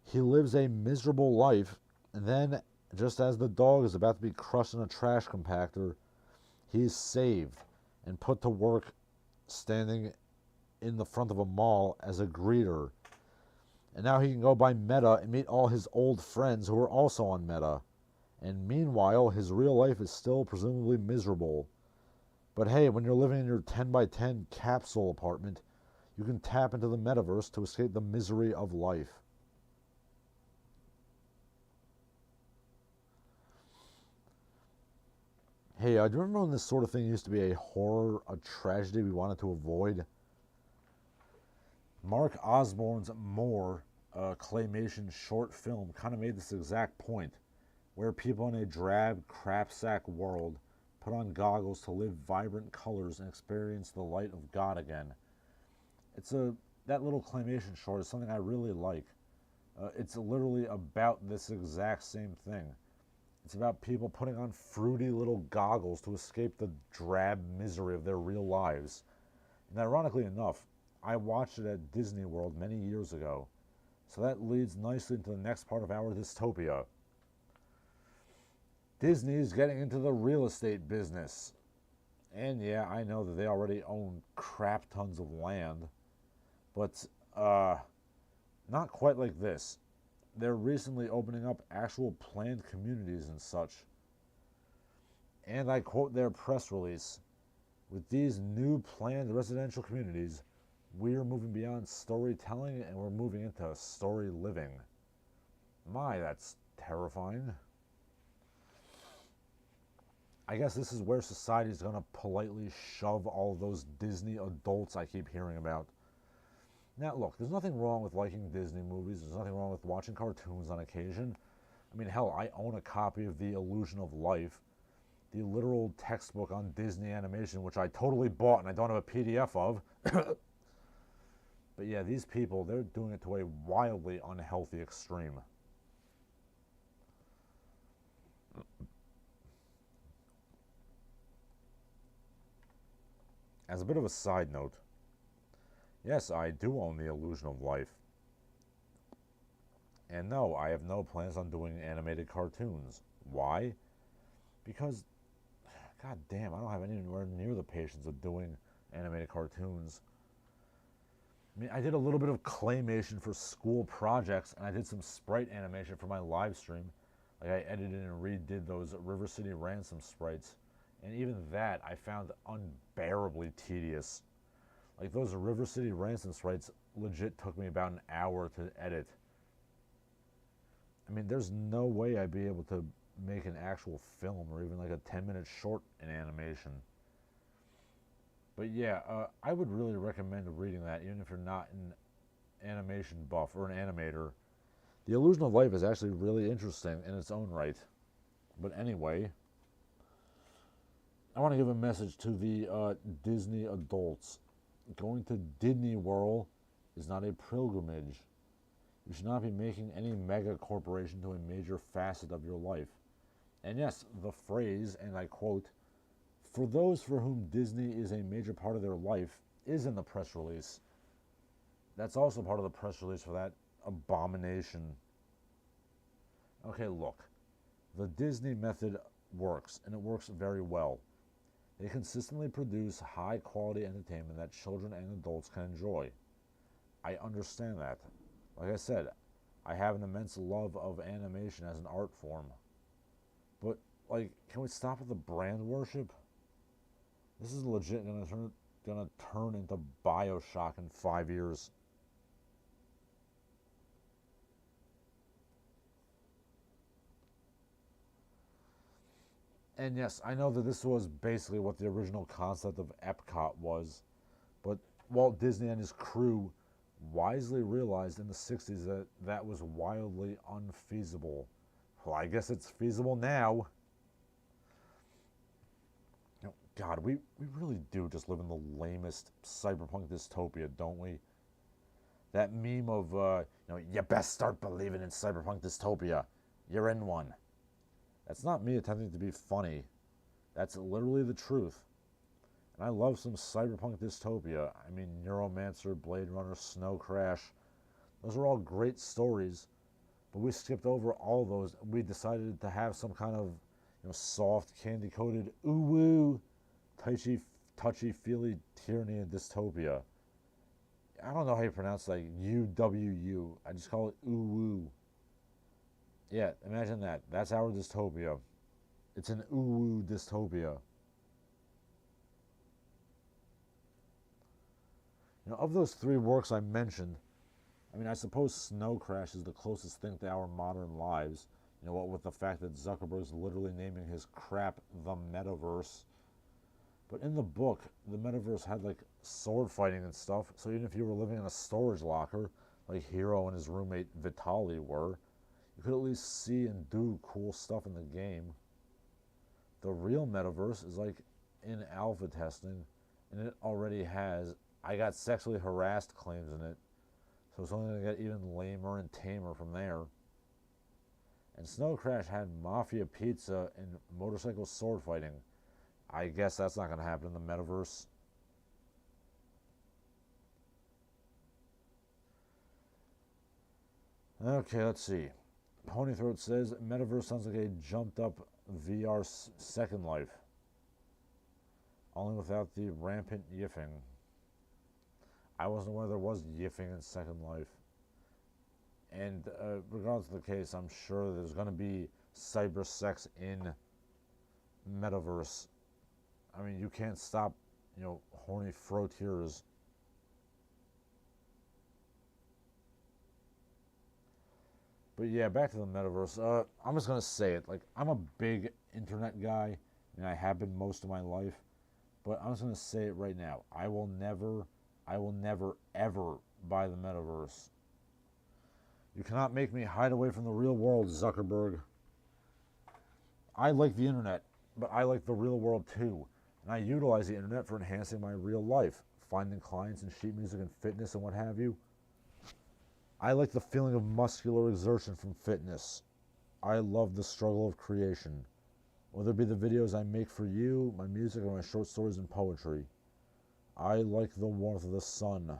He lives a miserable life, and then, just as the dog is about to be crushed in a trash compactor, he is saved and put to work standing in the front of a mall as a greeter. And now he can go by Meta and meet all his old friends who are also on Meta. And meanwhile, his real life is still presumably miserable. But hey, when you're living in your 10 by 10 capsule apartment, you can tap into the metaverse to escape the misery of life. Hey, do you remember when this sort of thing used to be a horror, a tragedy we wanted to avoid? Mark Osborne's More, a claymation short film, kind of made this exact point, where people in a drab, crapsack world put on goggles to live vibrant colors and experience the light of God again. That little claymation short is something I really like. It's literally about this exact same thing. It's about people putting on fruity little goggles to escape the drab misery of their real lives. And ironically enough, I watched it at Disney World many years ago. So that leads nicely into the next part of our dystopia. Disney's getting into the real estate business. And yeah, I know that they already own crap tons of land. But, not quite like this. They're recently opening up actual planned communities and such. And I quote their press release, "With these new planned residential communities, we're moving beyond storytelling and we're moving into story living." My, that's terrifying. I guess this is where society's going to politely shove all of those Disney adults I keep hearing about. Now, look, there's nothing wrong with liking Disney movies. There's nothing wrong with watching cartoons on occasion. I mean, hell, I own a copy of The Illusion of Life, the literal textbook on Disney animation, which I totally bought and I don't have a PDF of. But yeah, these people, they're doing it to a wildly unhealthy extreme. As a bit of a side note, yes, I do own The Illusion of Life. And no, I have no plans on doing animated cartoons. Why? Because, god damn, I don't have anywhere near the patience of doing animated cartoons. I mean, I did a little bit of claymation for school projects, and I did some sprite animation for my live stream. Like, I edited and redid those River City Ransom sprites. And even that I found unbearably tedious. Like, those River City Ransom sprites legit took me about an hour to edit. I mean, there's no way I'd be able to make an actual film or even like a 10-minute short in animation. But yeah, I would really recommend reading that, even if you're not an animation buff or an animator. The Illusion of Life is actually really interesting in its own right. But anyway, I want to give a message to the Disney adults. Going to Disney World is not a pilgrimage. You should not be making any mega corporation to a major facet of your life. And yes, the phrase, and I quote, "For those for whom Disney is a major part of their life," is in the press release. That's also part of the press release for that abomination. Okay, look. The Disney method works, and it works very well. They consistently produce high quality entertainment that children and adults can enjoy. I understand that. Like I said, I have an immense love of animation as an art form. But, like, can we stop with the brand worship? This is legit gonna turn into Bioshock in 5 years. And yes, I know that this was basically what the original concept of Epcot was, but Walt Disney and his crew wisely realized in the 60s that that was wildly unfeasible. Well, I guess it's feasible now. God, we really do just live in the lamest cyberpunk dystopia, don't we? That meme of, you best start believing in cyberpunk dystopia. You're in one. That's not me attempting to be funny. That's literally the truth. And I love some cyberpunk dystopia. I mean, Neuromancer, Blade Runner, Snow Crash. Those are all great stories, but we skipped over all those. We decided to have some kind of, soft, candy-coated, ooh-woo, touchy-feely tyranny and dystopia. I don't know how you pronounce like UWU. I just call it ooh-woo. Yeah, imagine that. That's our dystopia. It's an ooh-woo dystopia. Of those three works I mentioned, I mean, I suppose Snow Crash is the closest thing to our modern lives. What with the fact that Zuckerberg's literally naming his crap the metaverse. But in the book, the metaverse had like sword fighting and stuff, so even if you were living in a storage locker, like Hero and his roommate Vitaly were, you could at least see and do cool stuff in the game. The real metaverse is like in alpha testing, and it already has I got sexually harassed claims in it, so it's only going to get even lamer and tamer from there. And Snow Crash had mafia pizza and motorcycle sword fighting. I guess that's not going to happen in the metaverse. Okay, let's see. Ponythroat says metaverse sounds like a jumped up VR Second Life, only without the rampant yiffing. I wasn't aware there was yiffing in Second Life. And regardless of the case, I'm sure there's going to be cyber sex in metaverse. I mean, you can't stop, horny frotiers. But yeah, back to the metaverse. I'm just going to say it. Like, I'm a big internet guy, and I have been most of my life. But I'm just going to say it right now. I will never, ever buy the metaverse. You cannot make me hide away from the real world, Zuckerberg. I like the internet, but I like the real world too. And I utilize the internet for enhancing my real life, finding clients in sheet music and fitness and what have you. I like the feeling of muscular exertion from fitness. I love the struggle of creation, whether it be the videos I make for you, my music, or my short stories and poetry. I like the warmth of the sun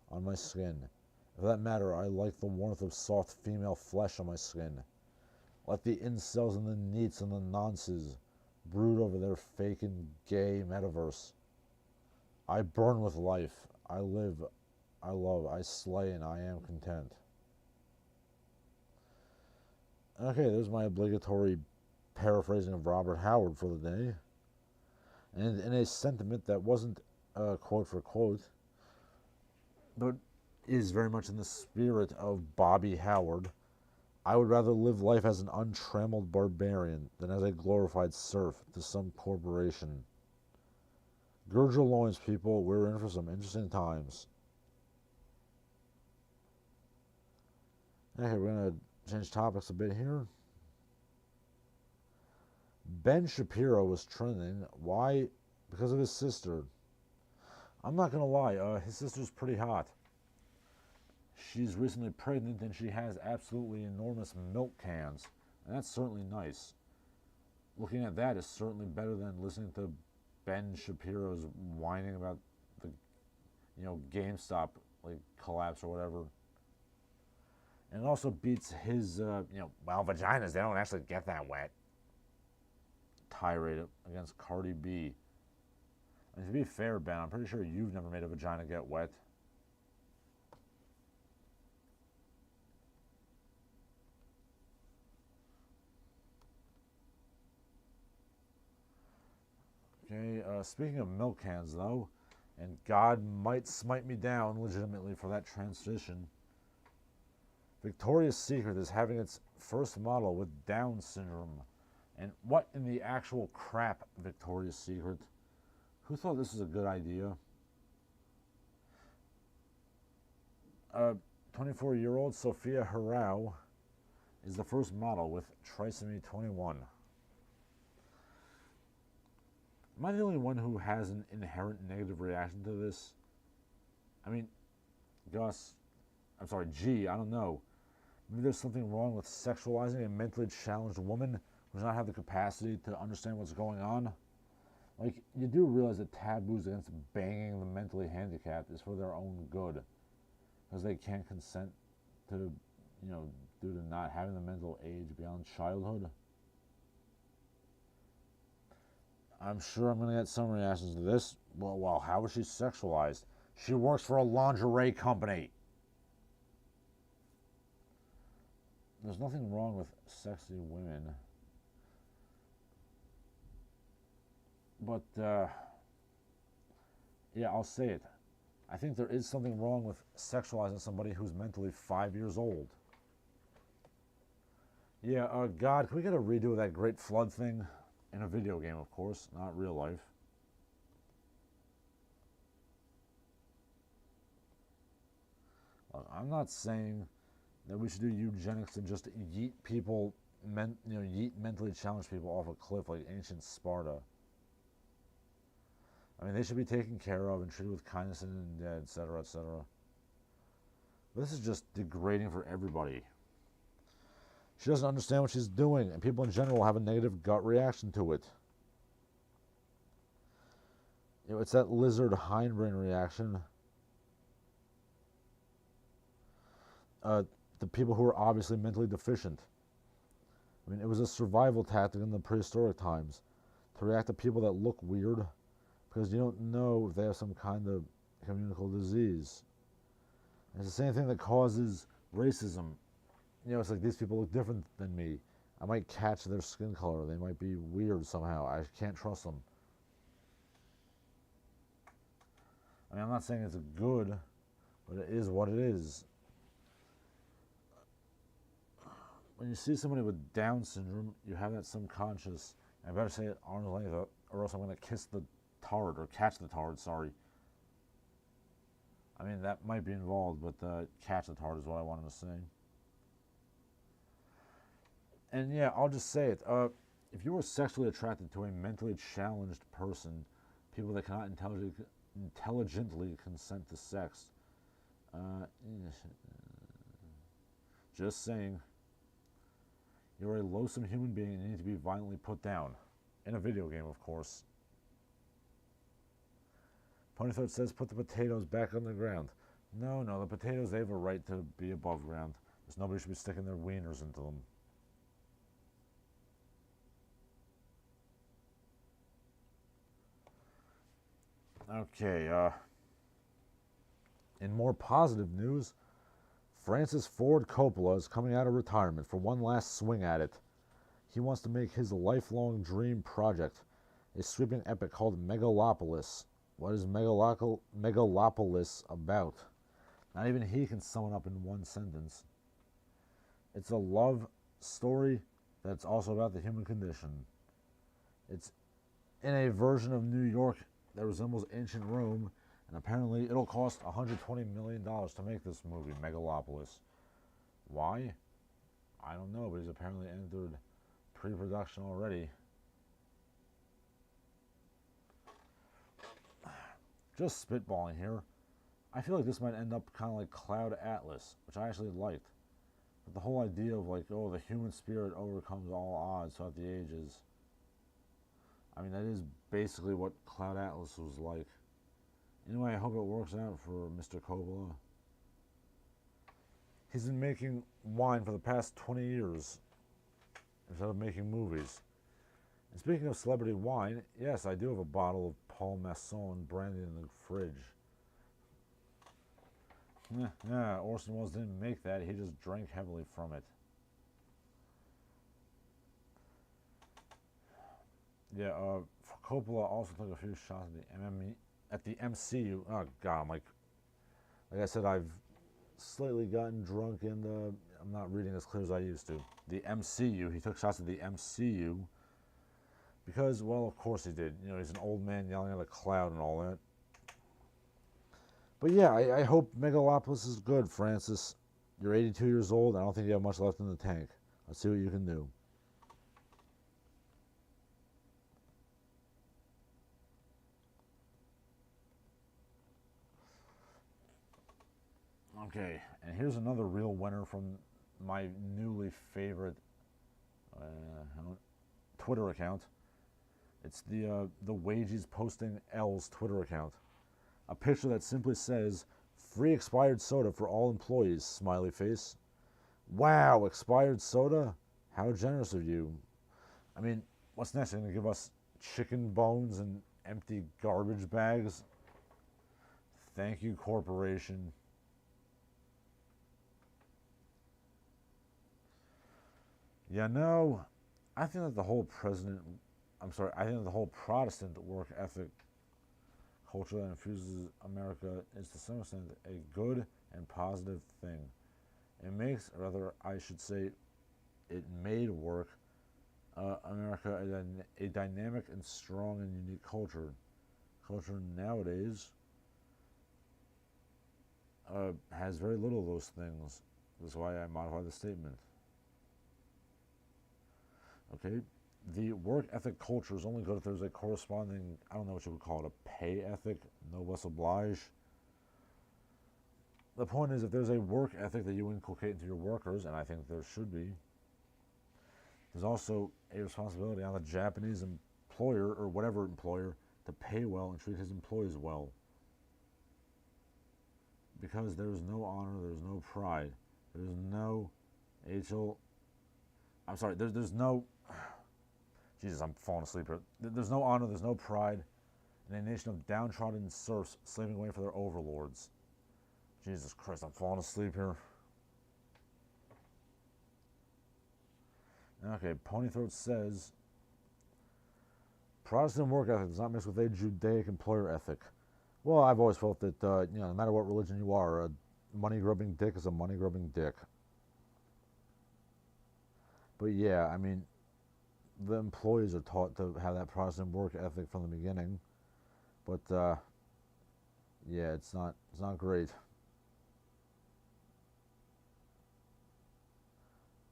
on my skin. For that matter, I like the warmth of soft female flesh on my skin. Let the incels and the neats and the nonces brood over their fake and gay metaverse. I burn with life. I live. I love. I slay, and I am content. Okay, there's my obligatory paraphrasing of Robert Howard for the day. And in a sentiment that wasn't quote for quote, but is very much in the spirit of Bobby Howard, I would rather live life as an untrammeled barbarian than as a glorified serf to some corporation. Gird your loins, people. We're in for some interesting times. Okay, we're going to change topics a bit here. Ben Shapiro was trending. Why? Because of his sister. I'm not going to lie, his sister's pretty hot. She's recently pregnant and she has absolutely enormous milk cans, and that's certainly nice. Looking at that is certainly better than listening to Ben Shapiro's whining about the, GameStop collapse or whatever. And it also beats his, vaginas, they don't actually get that wet tirade against Cardi B. And to be fair, Ben, I'm pretty sure you've never made a vagina get wet. Okay, speaking of milk cans, though, and God might smite me down legitimately for that transition, Victoria's Secret is having its first model with Down syndrome. And what in the actual crap, Victoria's Secret? Who thought this was a good idea? 24-year-old Sophia Harau is the first model with trisomy 21. Am I the only one who has an inherent negative reaction to this? I mean, Gus, I'm sorry, G, I don't know. Maybe there's something wrong with sexualizing a mentally challenged woman who does not have the capacity to understand what's going on. Like, you do realize that taboos against banging the mentally handicapped is for their own good. Because they can't consent to, due to not having the mental age beyond childhood. I'm sure I'm going to get some reactions to this. Well, how is she sexualized? She works for a lingerie company. There's nothing wrong with sexy women. But, yeah, I'll say it. I think there is something wrong with sexualizing somebody who's mentally 5 years old. Yeah, God, can we get a redo of that Great Flood thing? In a video game, of course, not real life. I'm not saying that we should do eugenics and just yeet people, yeet mentally challenged people off a cliff like ancient Sparta. I mean, they should be taken care of and treated with kindness and etc., etc. But this is just degrading for everybody. She doesn't understand what she's doing, and people in general have a negative gut reaction to it. It's that lizard hindbrain reaction. The people who are obviously mentally deficient. I mean, it was a survival tactic in the prehistoric times to react to people that look weird because you don't know if they have some kind of communicable disease. And it's the same thing that causes racism. It's like these people look different than me. I might catch their skin color. They might be weird somehow. I can't trust them. I mean, I'm not saying it's good, but it is what it is. When you see somebody with Down syndrome, you have that subconscious, I better say it arm's length, or else I'm going to kiss the tard, or catch the tard, sorry. I mean, that might be involved, but catch the tard is what I wanted to say. And yeah, I'll just say it. If you were sexually attracted to a mentally challenged person, people that cannot intelligently consent to sex, just saying, you're a loathsome human being and you need to be violently put down. In a video game, of course. Ponythroat says, put the potatoes back on the ground. No, the potatoes, they have a right to be above ground. Because nobody should be sticking their wieners into them. Okay, in more positive news, Francis Ford Coppola is coming out of retirement for one last swing at it. He wants to make his lifelong dream project, a sweeping epic called Megalopolis. What is Megalopolis about? Not even he can sum it up in one sentence. It's a love story that's also about the human condition. It's in a version of New York that resembles ancient Rome, and apparently it'll cost $120 million to make this movie, Megalopolis. Why? I don't know, but he's apparently entered pre-production already. Just spitballing here. I feel like this might end up kind of like Cloud Atlas, which I actually liked. But the whole idea of like, oh, the human spirit overcomes all odds throughout the ages. I mean, that is basically what Cloud Atlas was like. Anyway, I hope it works out for Mr. Coppola. He's been making wine for the past 20 years instead of making movies. And speaking of celebrity wine, yes, I do have a bottle of Paul Masson brandy in the fridge. Yeah, Orson Welles didn't make that. He just drank heavily from it. Yeah, Coppola also took a few shots at the MCU. Oh God, like I said, I've slightly gotten drunk and I'm not reading as clear as I used to. The MCU, he took shots at the MCU because, well, of course he did. He's an old man yelling at a cloud and all that. But yeah, I hope Megalopolis is good, Francis. You're 82 years old. I don't think you have much left in the tank. Let's see what you can do. Okay, and here's another real winner from my newly favorite Twitter account. It's the Wages Posting L's Twitter account. A picture that simply says, "Free expired soda for all employees," smiley face. Wow, expired soda? How generous of you. I mean, what's next? They're going to give us chicken bones and empty garbage bags? Thank you, corporation. Yeah, no, I think that the whole I think that the whole Protestant work ethic culture that infuses America is to some extent a good and positive thing. It makes, or rather, I should say, it made work America a dynamic and strong and unique culture. Culture nowadays has very little of those things. That's why I modify the statement. Okay, the work ethic culture is only good if there's a corresponding, I don't know what you would call it, a pay ethic, noblesse oblige. The point is, if there's a work ethic that you inculcate into your workers, and I think there should be, there's also a responsibility on the Japanese employer, or whatever employer, to pay well and treat his employees well. Because there's no honor, there's no pride, there's no there's no, Jesus, I'm falling asleep here. There's no honor, there's no pride in a nation of downtrodden serfs slaving away for their overlords. Jesus Christ, I'm falling asleep here. Okay, Ponythroat says, Protestant work ethic does not mix with a Judaic employer ethic. Well, I've always felt that, no matter what religion you are, a money-grubbing dick is a money-grubbing dick. But yeah, I mean, the employees are taught to have that Protestant work ethic from the beginning. But, yeah, it's not great.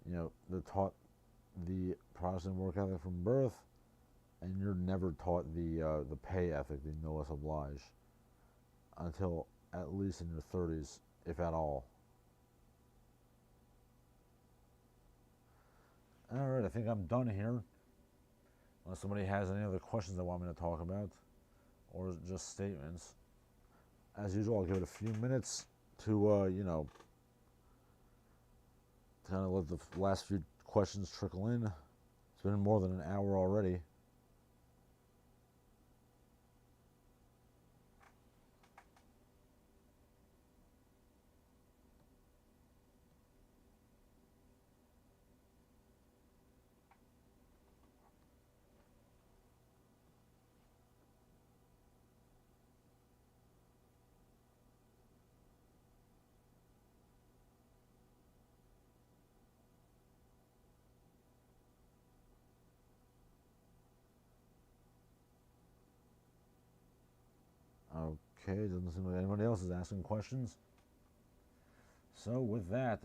They're taught the Protestant work ethic from birth, and you're never taught the pay ethic, the noblesse oblige, until at least in your 30s, if at all. Alright, I think I'm done here. Unless somebody has any other questions they want me to talk about, or just statements. As usual, I'll give it a few minutes to, kind of let the last few questions trickle in. It's been more than an hour already. Okay, doesn't seem like anybody else is asking questions. So with that,